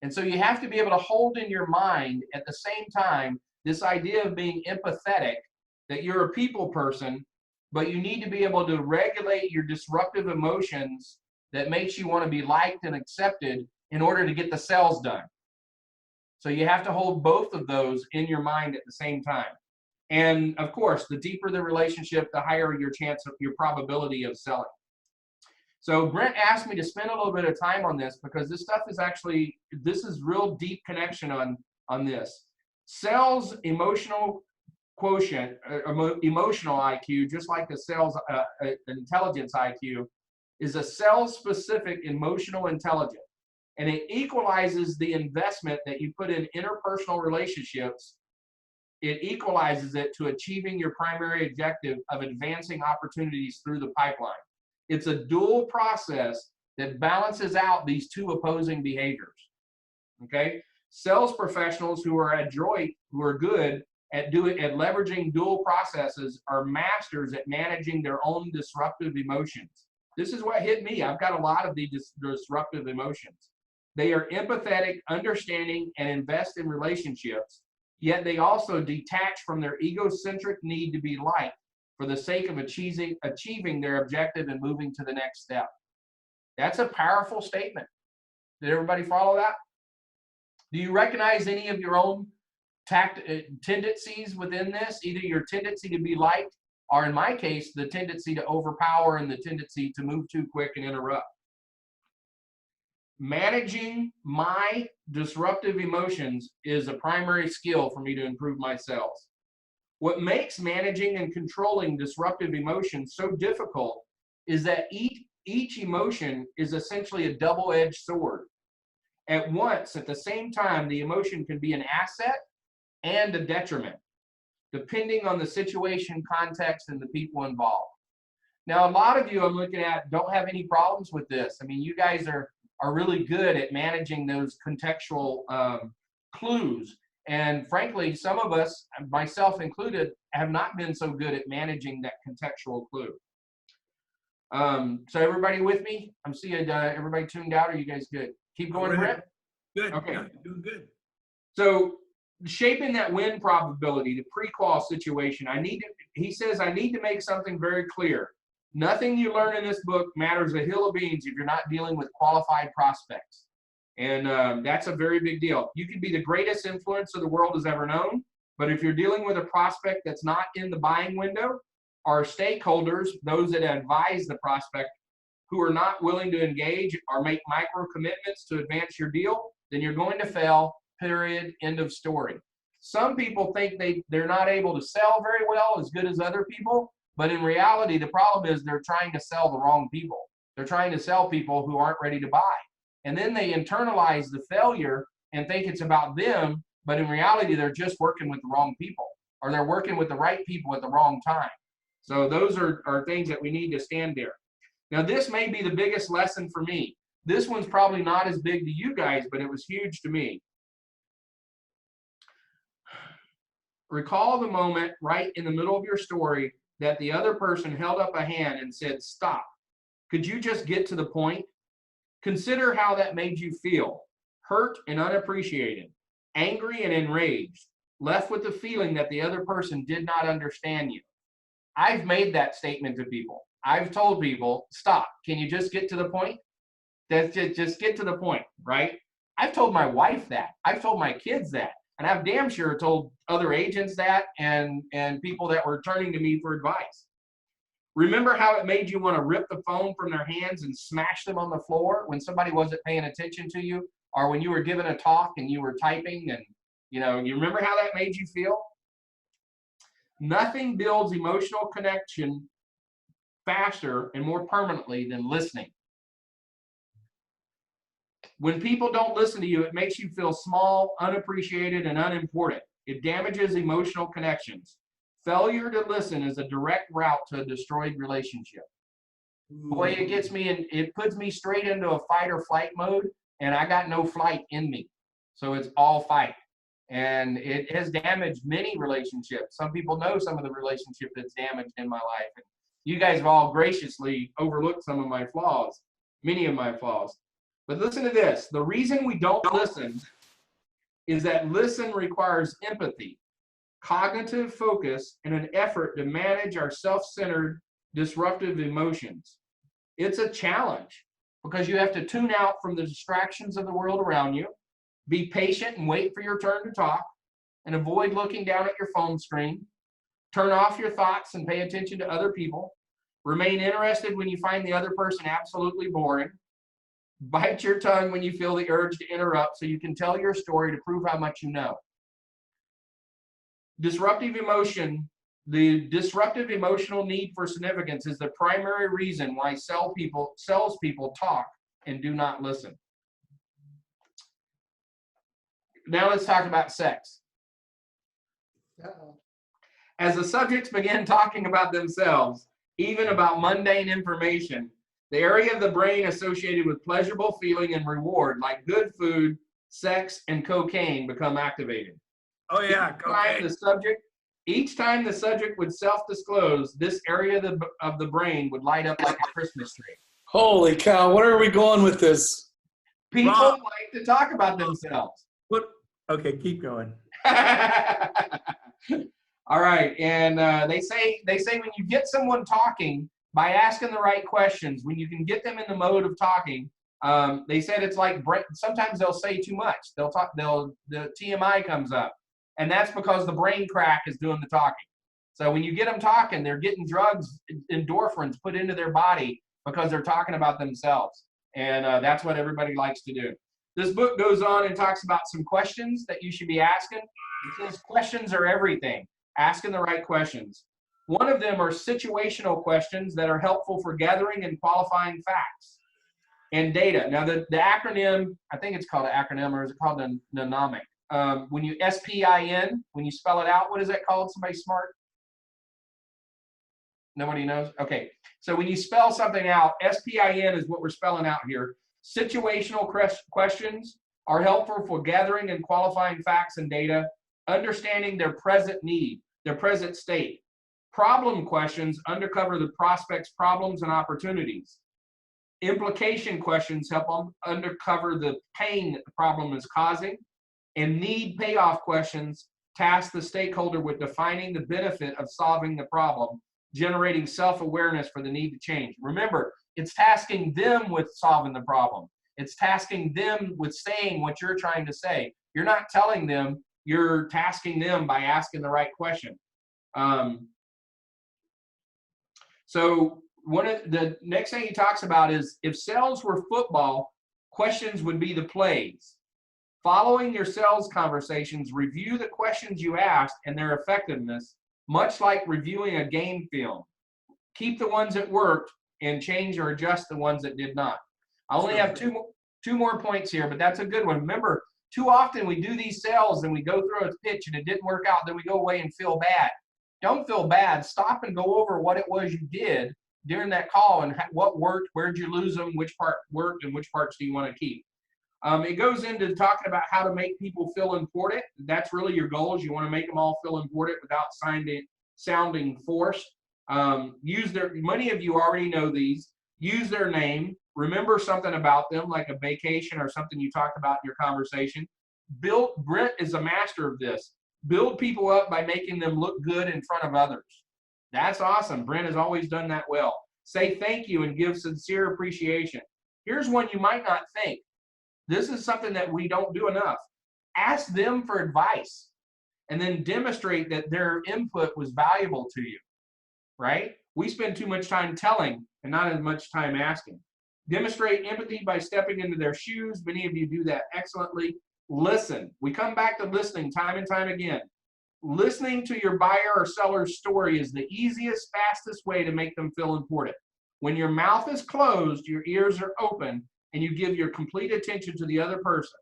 And so you have to be able to hold in your mind at the same time this idea of being empathetic, that you're a people person, but you need to be able to regulate your disruptive emotions that makes you want to be liked and accepted in order to get the sales done. So you have to hold both of those in your mind at the same time. And of course, the deeper the relationship, the higher your chance of your probability of selling. So Brent asked me to spend a little bit of time on this because this stuff is actually, this is real deep connection on this. Sales emotional quotient, emotional IQ, just like the sales intelligence IQ, is a sales-specific emotional intelligence. And it equalizes the investment that you put in interpersonal relationships. It equalizes it to achieving your primary objective of advancing opportunities through the pipeline. It's a dual process that balances out these two opposing behaviors. Okay? Sales professionals who are adroit, who are good at leveraging dual processes, are masters at managing their own disruptive emotions. This is what hit me. I've got a lot of these disruptive emotions. They are empathetic, understanding, and invest in relationships, yet they also detach from their egocentric need to be liked for the sake of achieving their objective and moving to the next step. That's a powerful statement. Did everybody follow that? Do you recognize any of your own tendencies within this? Either your tendency to be liked, or in my case, the tendency to overpower and the tendency to move too quick and interrupt. Managing my disruptive emotions is a primary skill for me to improve my sales. What makes managing and controlling disruptive emotions so difficult is that each emotion is essentially a double-edged sword. At once, at the same time, the emotion can be an asset and a detriment, depending on the situation, context, and the people involved. Now, a lot of you I'm looking at don't have any problems with this. I mean, you guys are really good at managing those contextual clues. And frankly, some of us, myself included, have not been so good at managing that contextual clue. So everybody with me? I'm seeing everybody tuned out. Are you guys good? Keep going, Brent? Good. Okay. Yeah, you're doing good. So shaping that win probability, the pre-qual situation, he says, I need to make something very clear. Nothing you learn in this book matters a hill of beans if you're not dealing with qualified prospects. And that's a very big deal. You can be the greatest influencer the world has ever known, but if you're dealing with a prospect that's not in the buying window, or stakeholders, those that advise the prospect, who are not willing to engage or make micro commitments to advance your deal, then you're going to fail, period, end of story. Some people think they're not able to sell very well, as good as other people, but in reality, the problem is they're trying to sell the wrong people. They're trying to sell people who aren't ready to buy. And then they internalize the failure and think it's about them, but in reality, they're just working with the wrong people, or they're working with the right people at the wrong time. So those are things that we need to stand there. Now, this may be the biggest lesson for me. This one's probably not as big to you guys, but it was huge to me. Recall the moment right in the middle of your story that the other person held up a hand and said, stop. Could you just get to the point? Consider how that made you feel. hurt and unappreciated, angry and enraged, left with the feeling that the other person did not understand you. I've made that statement to people. I've told people, stop, can you just get to the point? Just get to the point, right? I've told my wife that. I've told my kids that. And I've damn sure told other agents that and people that were turning to me for advice. Remember how it made you want to rip the phone from their hands and smash them on the floor when somebody wasn't paying attention to you, or when you were giving a talk and you were typing, and you remember how that made you feel? Nothing builds emotional connection faster and more permanently than listening. When people don't listen to you, it makes you feel small, unappreciated, and unimportant. It damages emotional connections. Failure to listen is a direct route to a destroyed relationship. Boy, it gets me in, it puts me straight into a fight or flight mode, and I got no flight in me. So it's all fight. And it has damaged many relationships. Some people know some of the relationship that's damaged in my life. And you guys have all graciously overlooked some of my flaws, many of my flaws. But listen to this. The reason we don't listen is that listen requires empathy, cognitive focus, and an effort to manage our self-centered, disruptive emotions. It's a challenge because you have to tune out from the distractions of the world around you, be patient and wait for your turn to talk, and avoid looking down at your phone screen. Turn off your thoughts and pay attention to other people. Remain interested when you find the other person absolutely boring. Bite your tongue when you feel the urge to interrupt so you can tell your story to prove how much you know. Disruptive emotion, the disruptive emotional need for significance is the primary reason why salespeople talk and do not listen. Now let's talk about sex. As the subjects begin talking about themselves, even about mundane information, the area of the brain associated with pleasurable feeling and reward, like good food, sex, and cocaine, become activated. Oh yeah, cocaine. Each time the subject would self-disclose, this area of the brain would light up like a Christmas tree. Holy cow, where are we going with this? People like to talk about themselves. Okay, keep going. All right, and they say when you get someone talking by asking the right questions, when you can get them in the mode of talking, they said it's like sometimes they'll say too much. The TMI comes up, and that's because the brain crack is doing the talking. So when you get them talking, they're getting drugs, endorphins put into their body because they're talking about themselves, and that's what everybody likes to do. This book goes on and talks about some questions that you should be asking. It says questions are everything. Asking the right questions. One of them are situational questions that are helpful for gathering and qualifying facts and data. Now, the acronym, I think it's called an acronym, or is it called a mnemonic? When you SPIN, when you spell it out, what is that called? Somebody smart? Nobody knows? Okay. So when you spell something out, SPIN is what we're spelling out here. Situational questions are helpful for gathering and qualifying facts and data, understanding their present need, their present state. Problem questions uncover the prospect's problems and opportunities. Implication questions help uncover the pain that the problem is causing. And need payoff questions task the stakeholder with defining the benefit of solving the problem, generating self-awareness for the need to change. Remember, it's tasking them with solving the problem. It's tasking them with saying what you're trying to say. You're not telling them, you're tasking them by asking the right question. So one of the next thing he talks about is, if sales were football, questions would be the plays. Following your sales conversations, review the questions you asked and their effectiveness, much like reviewing a game film. Keep the ones that worked and change or adjust the ones that did not. I only have two more points here, but that's a good one. Remember, too often we do these sales and we go through a pitch and it didn't work out, then we go away and feel bad. Don't feel bad. Stop and go over what it was you did during that call and what worked, where'd you lose them, which part worked, and which parts do you want to keep. It goes into talking about how to make people feel important. That's really your goals. You want to make them all feel important without sounding forced. Many of you already know these. use their name, remember something about them, like a vacation or something you talked about in your conversation. Brent is a master of this. Build people up by making them look good in front of others. That's awesome. Brent has always done that well. Say thank you and give sincere appreciation. Here's one you might not think. This is something that we don't do enough. Ask them for advice and then demonstrate that their input was valuable to you, right? We spend too much time telling and not as much time asking. Demonstrate empathy by stepping into their shoes. Many of you do that excellently. Listen. We come back to listening time and time again. Listening to your buyer or seller's story is the easiest, fastest way to make them feel important. When your mouth is closed, your ears are open, and you give your complete attention to the other person.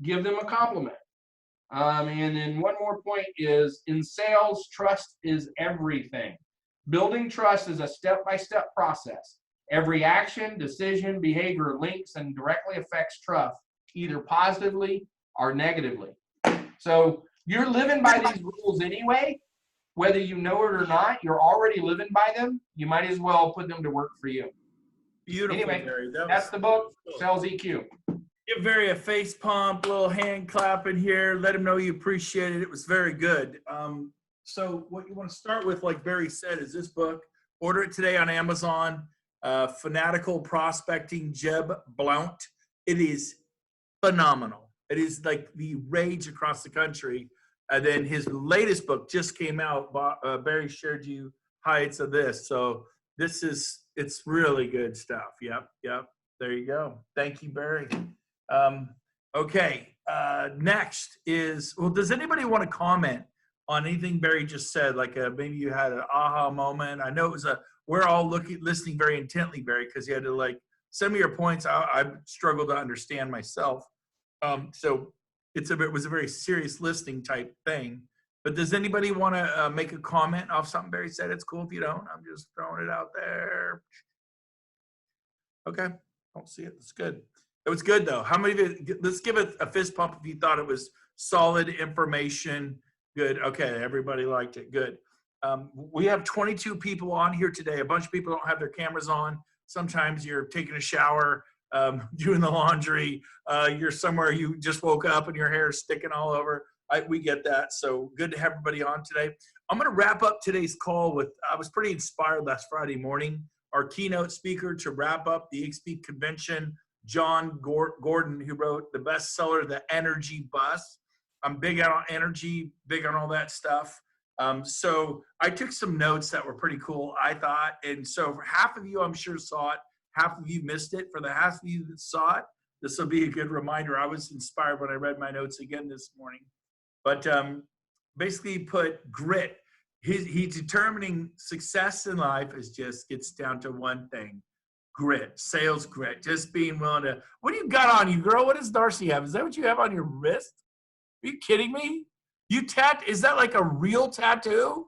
Give them a compliment. And then one more point is, in sales, trust is everything. Building trust is a step-by-step process. Every action, decision, behavior links and directly affects trust, either positively or negatively. So you're living by these rules anyway, whether you know it or not. You're already living by them. You might as well put them to work for you. Beautiful, Anyway, Barry. that's the book, Sales EQ. Give Barry a face pump, little hand clap in here. Let him know you appreciate it. It was very good. So what you want to start with, like Barry said, is this book. Order it today on Amazon. Fanatical Prospecting, Jeb Blount. It is phenomenal. It is like the rage across the country. And then his latest book just came out. Barry shared you highlights of this. So it's really good stuff. Yep. There you go. Thank you, Barry. Okay. Next is, well, does anybody want to comment on anything Barry just said? Like maybe you had an aha moment. I know it was we're all listening very intently, Barry, because you had to like send me your points. I struggled to understand myself. So it was a very serious listening type thing. But does anybody want to make a comment off something Barry said? It's cool if you don't. I'm just throwing it out there. Okay. Don't see it. It's good. It was good though. How many of you, let's give it a fist pump if you thought it was solid information. Good. Okay. Everybody liked it. Good. We have 22 people on here today. A bunch of people don't have their cameras on. Sometimes you're taking a shower, doing the laundry. You're somewhere, you just woke up and your hair is sticking all over. We get that. So good to have everybody on today. I'm going to wrap up today's call with, I was pretty inspired last Friday morning. Our keynote speaker to wrap up the EXP convention, John Gordon, who wrote the bestseller, The Energy Bus. I'm big on energy, big on all that stuff. So I took some notes that were pretty cool, I thought. And so for half of you, I'm sure saw it. Half of you missed it. For the half of you that saw it, this will be a good reminder. I was inspired when I read my notes again this morning. But basically he put grit. He's determining success in life is just gets down to one thing. Grit, sales grit, just being willing to, what do you got on you, girl? What does Darcy have? Is that what you have on your wrist? Are you kidding me? Is that like a real tattoo?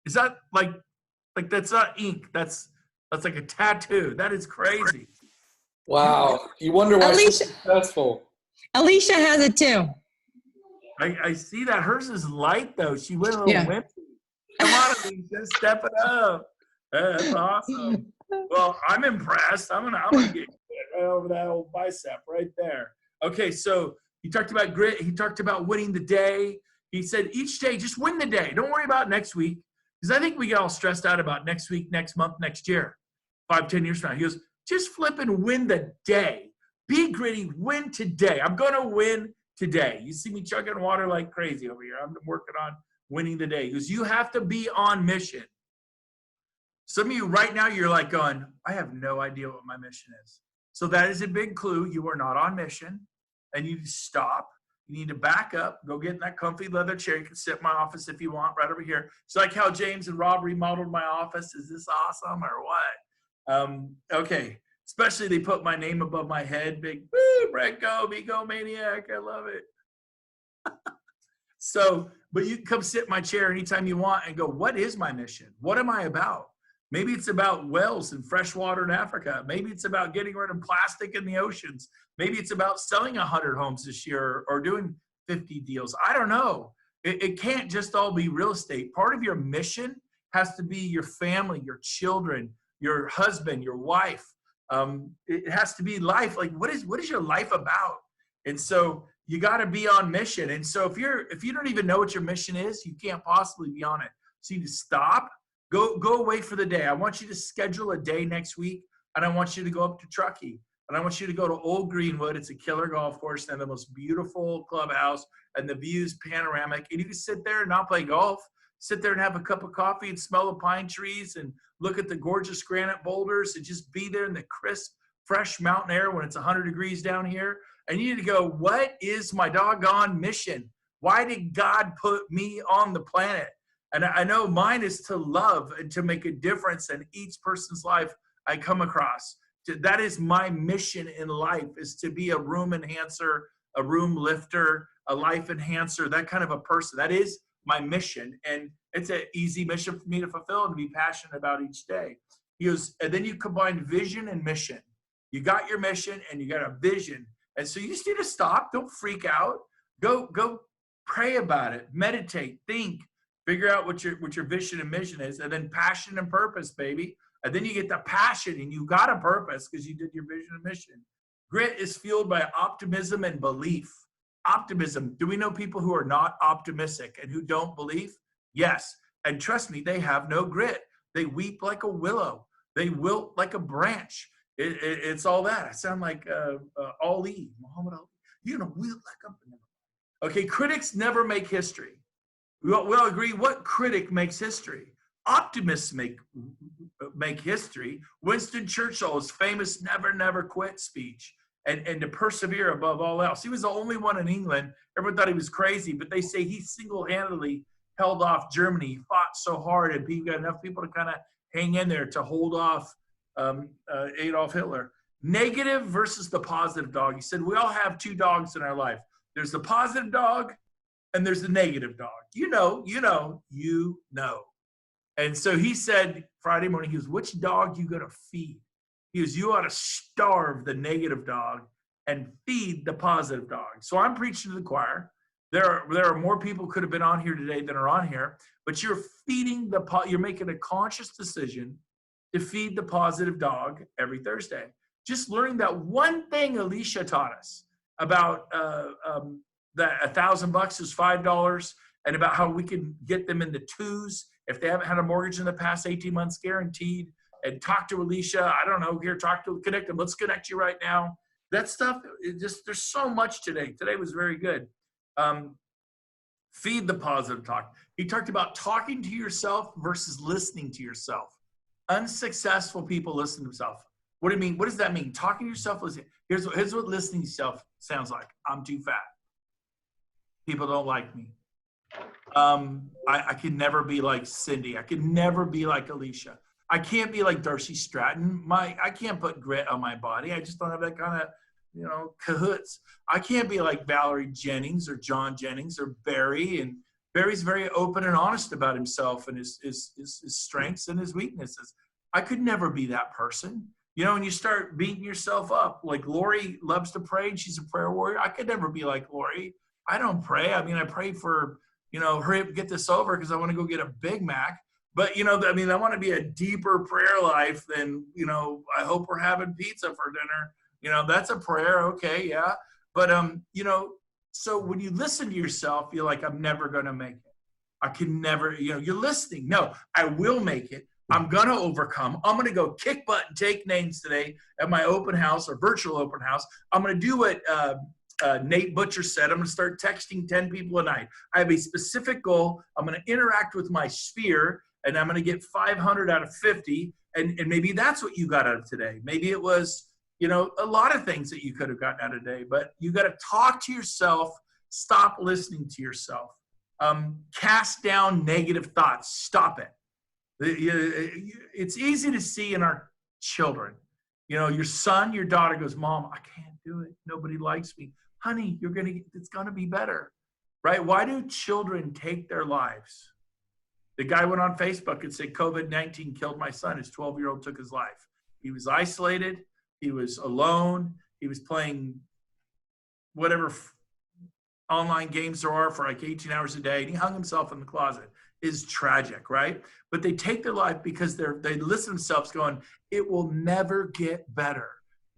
Is that like that's not ink? That's like a tattoo. That is crazy. Wow. You wonder why she's successful. Alicia has it too. I see that. Hers is light though. She went a little wimpy. Come on, Alicia, step it up. That's awesome. Well, I'm impressed. I'm gonna get right over that old bicep right there. Okay, so he talked about grit. He talked about winning the day. He said each day, just win the day. Don't worry about next week. Because I think we get all stressed out about next week, next month, next year, 5, 10 years from now. He goes, just flip and win the day. Be gritty, win today. I'm going to win today. You see me chugging water like crazy over here. I'm working on winning the day. He goes, you have to be on mission. Some of you right now, you're like going, I have no idea what my mission is. So that is a big clue. You are not on mission. And you stop. You need to back up, go get in that comfy leather chair. You can sit in my office if you want, right over here. It's like how James and Rob remodeled my office. Is this awesome or what? Okay. Especially they put my name above my head. Big, woo, Brent Gove, egomaniac. I love it. So, but you can come sit in my chair anytime you want and go, what is my mission? What am I about? Maybe it's about wells and fresh water in Africa. Maybe it's about getting rid of plastic in the oceans. Maybe it's about selling 100 homes this year or doing 50 deals. I don't know. It can't just all be real estate. Part of your mission has to be your family, your children, your husband, your wife. It has to be life. Like, what is your life about? And so you got to be on mission. And so if you don't even know what your mission is, you can't possibly be on it. So you need to stop, go away for the day. I want you to schedule a day next week, and I want you to go up to Truckee, and I want you to go to Old Greenwood. It's a killer golf course and the most beautiful clubhouse, and the view's panoramic. And you can sit there and not play golf. Sit there and have a cup of coffee and smell the pine trees and look at the gorgeous granite boulders and just be there in the crisp, fresh mountain air when it's 100 degrees down here. And you need to go, what is my doggone mission? Why did God put me on the planet? And I know mine is to love and to make a difference in each person's life I come across. That is my mission in life, is to be a room enhancer, a room lifter, a life enhancer, that kind of a person. That is my mission. And it's an easy mission for me to fulfill and to be passionate about each day. He goes, and then you combine vision and mission. You got your mission and you got a vision. And so you just need to stop. Don't freak out. Go pray about it. Meditate, think, figure out what your vision and mission is. And then passion and purpose, baby. And then you get the passion and you got a purpose because you did your vision and mission. Grit is fueled by optimism and belief. Optimism. Do we know people who are not optimistic and who don't believe? Yes. And trust me, they have no grit. They weep like a willow. They wilt like a branch. It's all that. I sound like Ali, Muhammad Ali. You're going to wilt like a... Okay, critics never make history. We all agree, what critic makes history? Optimists make history. Winston Churchill's famous never, never quit speech. And to persevere above all else. He was the only one in England. Everyone thought he was crazy, but they say he single-handedly held off Germany. He fought so hard, and he got enough people to kind of hang in there to hold off Adolf Hitler. Negative versus the positive dog. He said, we all have two dogs in our life. There's the positive dog, and there's the negative dog. You know. And so he said Friday morning, he goes, which dog you gonna feed? He goes, you ought to starve the negative dog and feed the positive dog. So I'm preaching to the choir. There are more people could have been on here today than are on here, but you're feeding you're making a conscious decision to feed the positive dog every Thursday. Just learning that one thing Alicia taught us about that $1,000 is $5, and about how we can get them in the twos if they haven't had a mortgage in the past 18 months, guaranteed. And talk to Alicia. I don't know, here, connect them. Let's connect you right now. That stuff, there's so much today. Today was very good. Feed the positive talk. He talked about talking to yourself versus listening to yourself. Unsuccessful people listen to themselves. What do you mean? What does that mean? Talking to yourself, listen. Here's what listening to yourself sounds like. I'm too fat. People don't like me. I can never be like Cindy. I can never be like Alicia. I can't be like Darcy Stratton. I can't put grit on my body. I just don't have that kind of, cahoots. I can't be like Valerie Jennings or John Jennings or Barry. And Barry's very open and honest about himself and his strengths and his weaknesses. I could never be that person. And you start beating yourself up. Like Lori loves to pray and she's a prayer warrior. I could never be like Lori. I don't pray. I mean, I pray for, hurry up and get this over because I want to go get a Big Mac. But, I want to be a deeper prayer life than, I hope we're having pizza for dinner. That's a prayer. Okay. Yeah. But, so when you listen to yourself, you're like, I'm never going to make it. I can never, you're listening. No, I will make it. I'm going to overcome. I'm going to go kick butt and take names today at my open house or virtual open house. I'm going to do what Nate Butcher said. I'm going to start texting 10 people a night. I have a specific goal. I'm going to interact with my sphere. And I'm going to get 500 out of 50. And maybe that's what you got out of today. Maybe it was, a lot of things that you could have gotten out of today. But you got to talk to yourself. Stop listening to yourself. Cast down negative thoughts. Stop it. It's easy to see in our children. Your son, your daughter goes, Mom, I can't do it. Nobody likes me. Honey, it's going to be better. Right? Why do children take their lives? The guy went on Facebook and said, COVID-19 killed my son. His 12-year-old took his life. He was isolated. He was alone. He was playing whatever online games there are for like 18 hours a day. And he hung himself in the closet. is tragic, right? But they take their life because they listen to themselves going, it will never get better.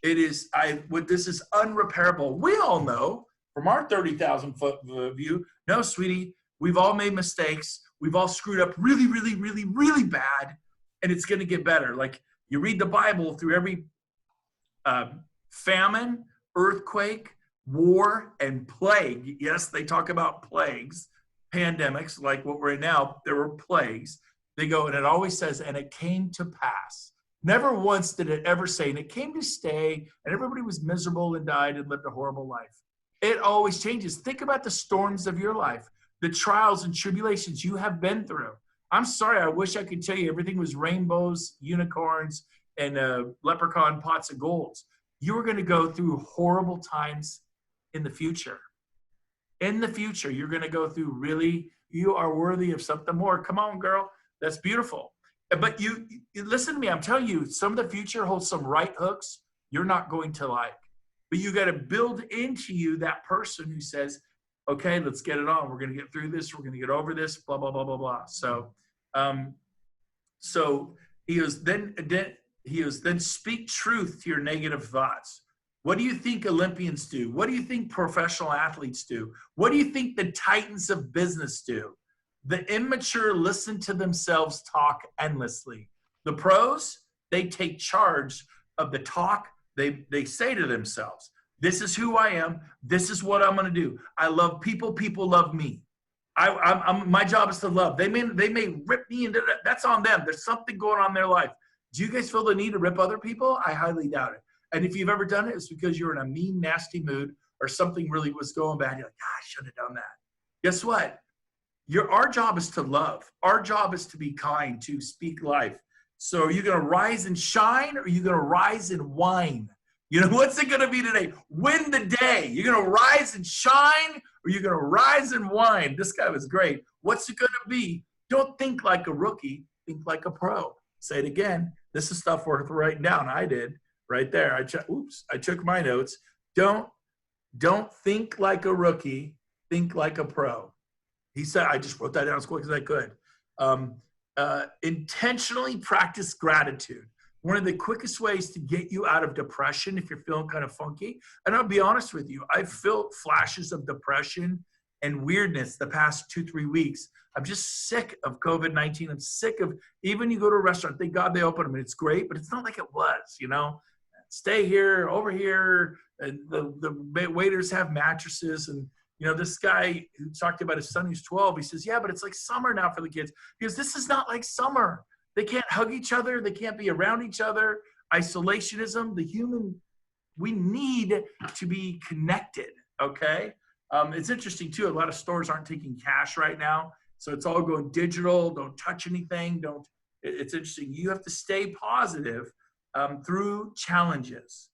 This is unrepairable. We all know from our 30,000 foot view, no, sweetie, we've all made mistakes. We've all screwed up really, really, really, really bad, and it's going to get better. Like you read the Bible through every famine, earthquake, war, and plague. Yes, they talk about plagues, pandemics, like what we're in now. There were plagues. They go, and it always says, and it came to pass. Never once did it ever say, and it came to stay, and everybody was miserable and died and lived a horrible life. It always changes. Think about the storms of your life, the trials and tribulations you have been through. I'm sorry, I wish I could tell you everything was rainbows, unicorns, and leprechaun pots of golds. You are going to go through horrible times in the future. In the future, you're going to go through you are worthy of something more. Come on, girl. That's beautiful. But you listen to me. I'm telling you, some of the future holds some right hooks you're not going to like. But you got to build into you that person who says, okay, let's get it on. We're going to get through this. We're going to get over this, blah, blah, blah, blah, blah. So he goes, then speak truth to your negative thoughts. What do you think Olympians do? What do you think professional athletes do? What do you think the titans of business do? The immature listen to themselves talk endlessly. The pros, they take charge of the talk. They say to themselves, this is who I am. This is what I'm going to do. I love people. People love me. My job is to love. They may rip me into that. That's on them. There's something going on in their life. Do you guys feel the need to rip other people? I highly doubt it. And if you've ever done it, it's because you're in a mean, nasty mood or something really was going bad. You're like, I shouldn't have done that. Guess what? Our job is to love. Our job is to be kind, to speak life. So are you going to rise and shine, or are you going to rise and whine? You know, what's it going to be today? Win the day. You're going to rise and shine, or you're going to rise and whine. This guy was great. What's it going to be? Don't think like a rookie. Think like a pro. Say it again. This is stuff worth writing down. I did right there. I took my notes. Don't think like a rookie. Think like a pro. He said, I just wrote that down as quick as I could. Intentionally practice gratitude. One of the quickest ways to get you out of depression if you're feeling kind of funky. And I'll be honest with you, I've felt flashes of depression and weirdness the past 2-3 weeks. I'm just sick of COVID-19. I'm sick of, even you go to a restaurant, thank God they open them and it's great, but it's not like it was, you know. Stay here, over here, and the waiters have mattresses. And you know, this guy who talked about his son who's 12, he says, yeah, but it's like summer now for the kids. Because this is not like summer. They can't hug each other. They can't be around each other. Isolationism, we need to be connected, okay? It's interesting, too. A lot of stores aren't taking cash right now. So it's all going digital. Don't touch anything. It's interesting. You have to stay positive through challenges.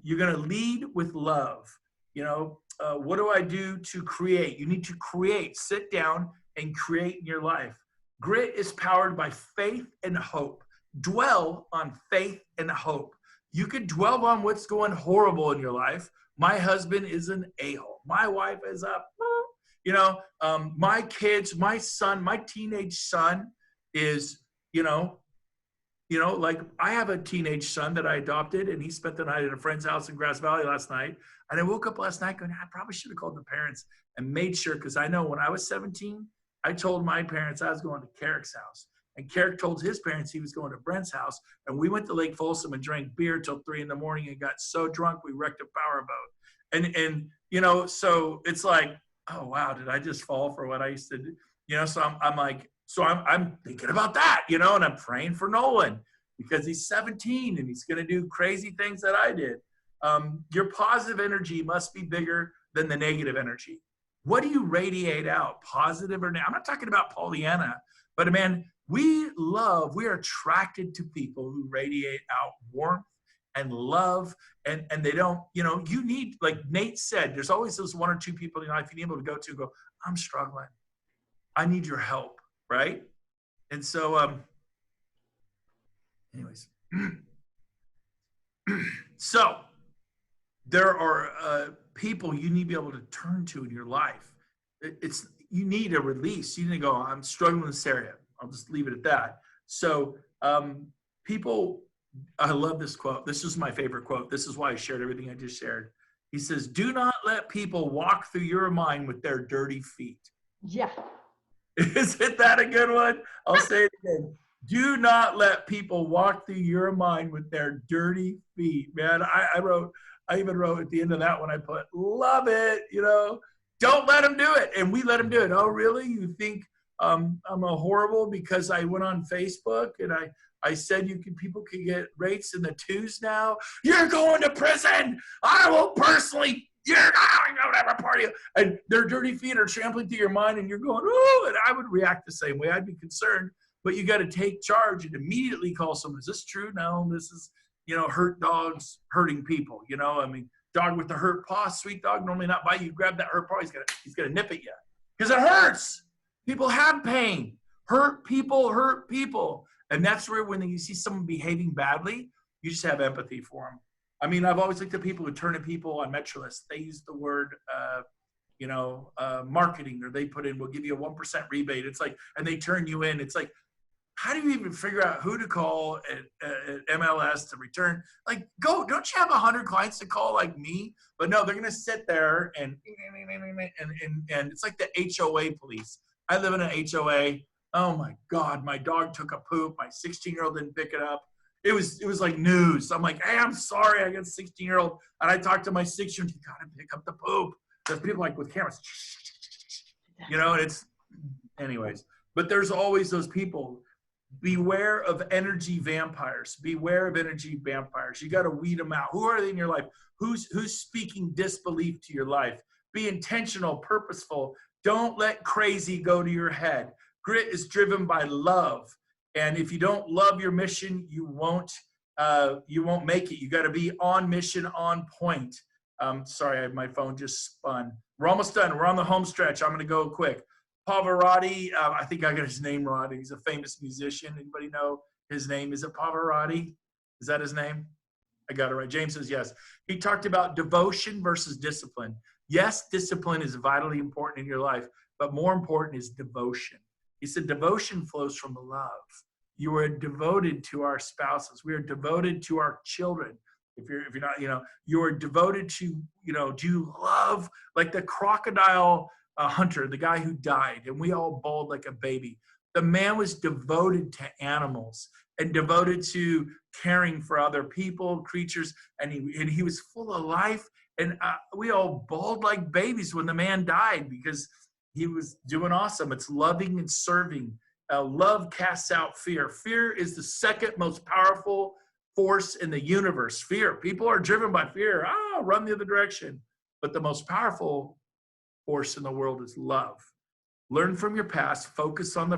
You're going to lead with love. You know, what do I do to create? You need to create. Sit down and create in your life. Grit is powered by faith and hope. Dwell on faith and hope. You could dwell on what's going horrible in your life. My husband is an a-hole. My wife is you know, my kids, my son, my teenage son is, you know, like I have a teenage son that I adopted, and he spent the night at a friend's house in Grass Valley last night. And I woke up last night going, I probably should have called the parents and made sure, because I know when I was 17, I told my parents I was going to Carrick's house. And Carrick told his parents he was going to Brent's house. And we went to Lake Folsom and drank beer till 3 a.m. and got so drunk we wrecked a powerboat. And you know, so it's like, oh, wow, did I just fall for what I used to do? You know, so I'm thinking about that, you know, and I'm praying for Nolan because he's 17 and he's going to do crazy things that I did. Your positive energy must be bigger than the negative energy. What do you radiate out, positive or negative? I'm not talking about Pollyanna, but man, we are attracted to people who radiate out warmth and love, and they don't, you know, you need, like Nate said, there's always those 1 or 2 people in your life you need able to go, I'm struggling. I need your help, right? And so, anyways, so there are people you need to be able to turn to in your life. you need a release. You need to go, I'm struggling in this area. I'll just leave it at that. So people, I love this quote. This is my favorite quote. This is why I shared everything I just shared. He says, do not let people walk through your mind with their dirty feet. Yeah. Isn't that a good one? I'll say it again. Do not let people walk through your mind with their dirty feet. Man, I even wrote at the end of that one, I put, love it, you know, don't let them do it. And we let them do it. Oh, really? You think I'm a horrible because I went on Facebook and I said people can get rates in the 2s now? You're going to prison. I will personally, you're going to have a party. And their dirty feet are trampling through your mind and you're going, oh, and I would react the same way. I'd be concerned, but you got to take charge and immediately call someone. Is this true? No, this is, you know, hurt dogs hurting people. You know, I mean, dog with the hurt paw, sweet dog, normally not bite you. Grab that hurt paw, he's gonna nip at you because it hurts. People have pain. Hurt people. And that's where when you see someone behaving badly, you just have empathy for them. I mean, I've always looked at people who turn to people on Metrolist. They use the word, marketing, or they put in, we'll give you a 1% rebate. It's like, and they turn you in. It's like, how do you even figure out who to call at MLS to return? Like, don't you have 100 clients to call like me? But no, they're going to sit there and it's like the HOA police. I live in an HOA. Oh my God, my dog took a poop. My 16-year-old didn't pick it up. It was like news. I'm like, hey, I'm sorry. I got a 16-year-old. And I talked to my 6-year-old, you got to pick up the poop. There's people like with cameras, you know, and it's, anyways. But there's always those people. Beware of energy vampires. Beware of energy vampires. You got to weed them out. Who are they in your life? Who's speaking disbelief to your life? Be intentional, purposeful. Don't let crazy go to your head. Grit is driven by love. And if you don't love your mission, you won't make it. You got to be on mission, on point. Sorry, my phone just spun. We're almost done. We're on the home stretch. I'm going to go quick. Pavarotti, I think I got his name wrong. He's a famous musician. Anybody know his name? Is it Pavarotti? Is that his name? I got it right. James says yes. He talked about devotion versus discipline. Yes, discipline is vitally important in your life, but more important is devotion. He said devotion flows from love. You are devoted to our spouses. We are devoted to our children. If you're not, you are devoted to, do you love, like the crocodile hunter, the guy who died, and we all bawled like a baby. The man was devoted to animals and devoted to caring for other people, creatures, and he was full of life. And we all bawled like babies when the man died because he was doing awesome. It's loving and serving. Love casts out fear. Fear is the second most powerful force in the universe. Fear. People are driven by fear. Run the other direction. But the most powerful force in the world is love. Learn from your past, focus on the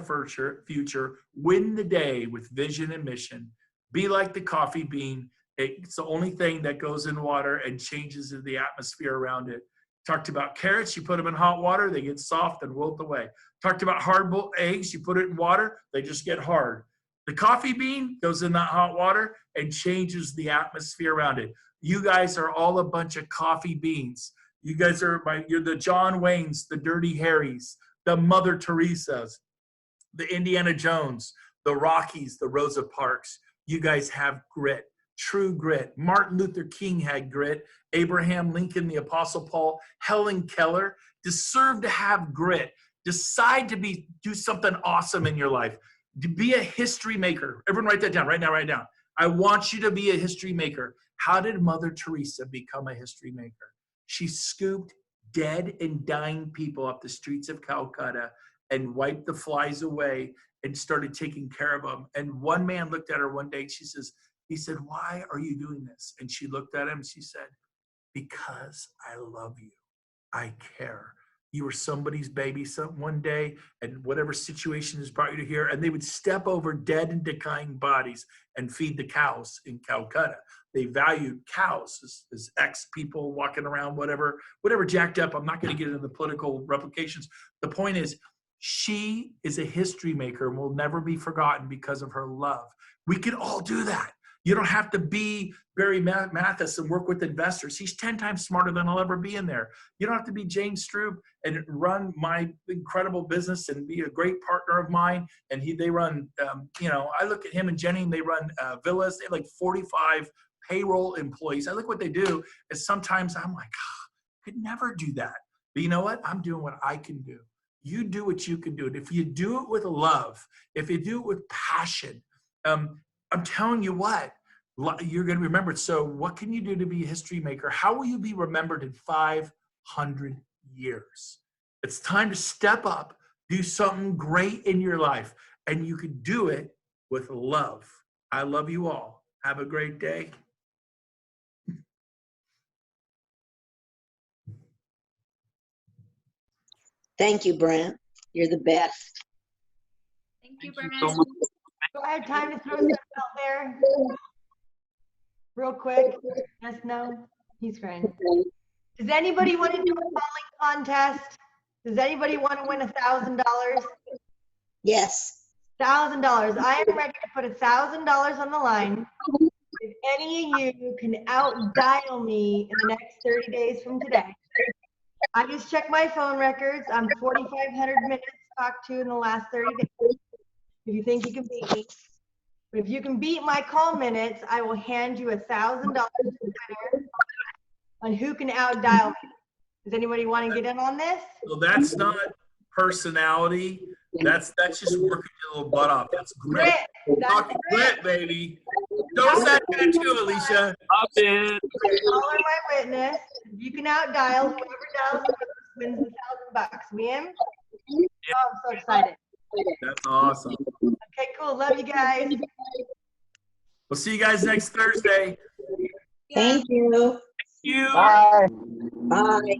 future, win the day with vision and mission. Be like the coffee bean. It's the only thing that goes in water and changes the atmosphere around it. Talked about carrots, you put them in hot water, they get soft and wilt away. Talked about hard-boiled eggs, you put it in water, they just get hard. The coffee bean goes in that hot water and changes the atmosphere around it. You guys are all a bunch of coffee beans. You guys you're the John Waynes, the Dirty Harrys, the Mother Teresas, the Indiana Jones, the Rockies, the Rosa Parks. You guys have grit, true grit. Martin Luther King had grit. Abraham Lincoln, the Apostle Paul, Helen Keller deserve to have grit. Decide to do something awesome in your life. To be a history maker. Everyone write that down right now, right now. I want you to be a history maker. How did Mother Teresa become a history maker? She scooped dead and dying people up the streets of Calcutta and wiped the flies away and started taking care of them. And one man looked at her one day and he said, why are you doing this? And she looked at him and she said, because I love you. I care. You were somebody's baby one day, and whatever situation has brought you to here, and they would step over dead and decaying bodies and feed the cows in Calcutta. They valued cows as ex-people walking around, whatever jacked up. I'm not going to get into the political replications. The point is, she is a history maker and will never be forgotten because of her love. We can all do that. You don't have to be Barry Mathis and work with investors. He's 10 times smarter than I'll ever be in there. You don't have to be James Stroop and run my incredible business and be a great partner of mine. And they run, I look at him and Jenny, and they run villas. They have like 45 payroll employees. I look what they do, and sometimes I'm like, I could never do that. But you know what? I'm doing what I can do. You do what you can do. And if you do it with love, if you do it with passion, I'm telling you what, you're going to be remembered. So what can you do to be a history maker? How will you be remembered in 500 years? It's time to step up, do something great in your life, and you can do it with love. I love you all. Have a great day. Thank you, Brent. You're the best. Thank you, Brent. So much. So I have time to throw something out there real quick. Yes, no? He's crying. Does anybody want to do a calling contest? Does anybody want to win $1,000? Yes. $1,000. I am ready to put $1,000 on the line. If any of you can out dial me in the next 30 days from today, I just checked my phone records. I'm 4,500 minutes talked to in the last 30 days. If you think you can beat me. But if you can beat my call minutes, I will hand you $1,000 on who can out dial me. Does anybody want to get in on this? Well, that's not personality. That's just working your little butt off. That's grit. Talking grit, baby. Don't say that too, Alicia. I did. Y'all are my witness. If you can out dial, whoever dials the most wins $1,000. We in? Oh, I'm so excited. That's awesome. Okay, cool. Love you guys. We'll see you guys next Thursday. Thank you. Thank you. Bye. Bye.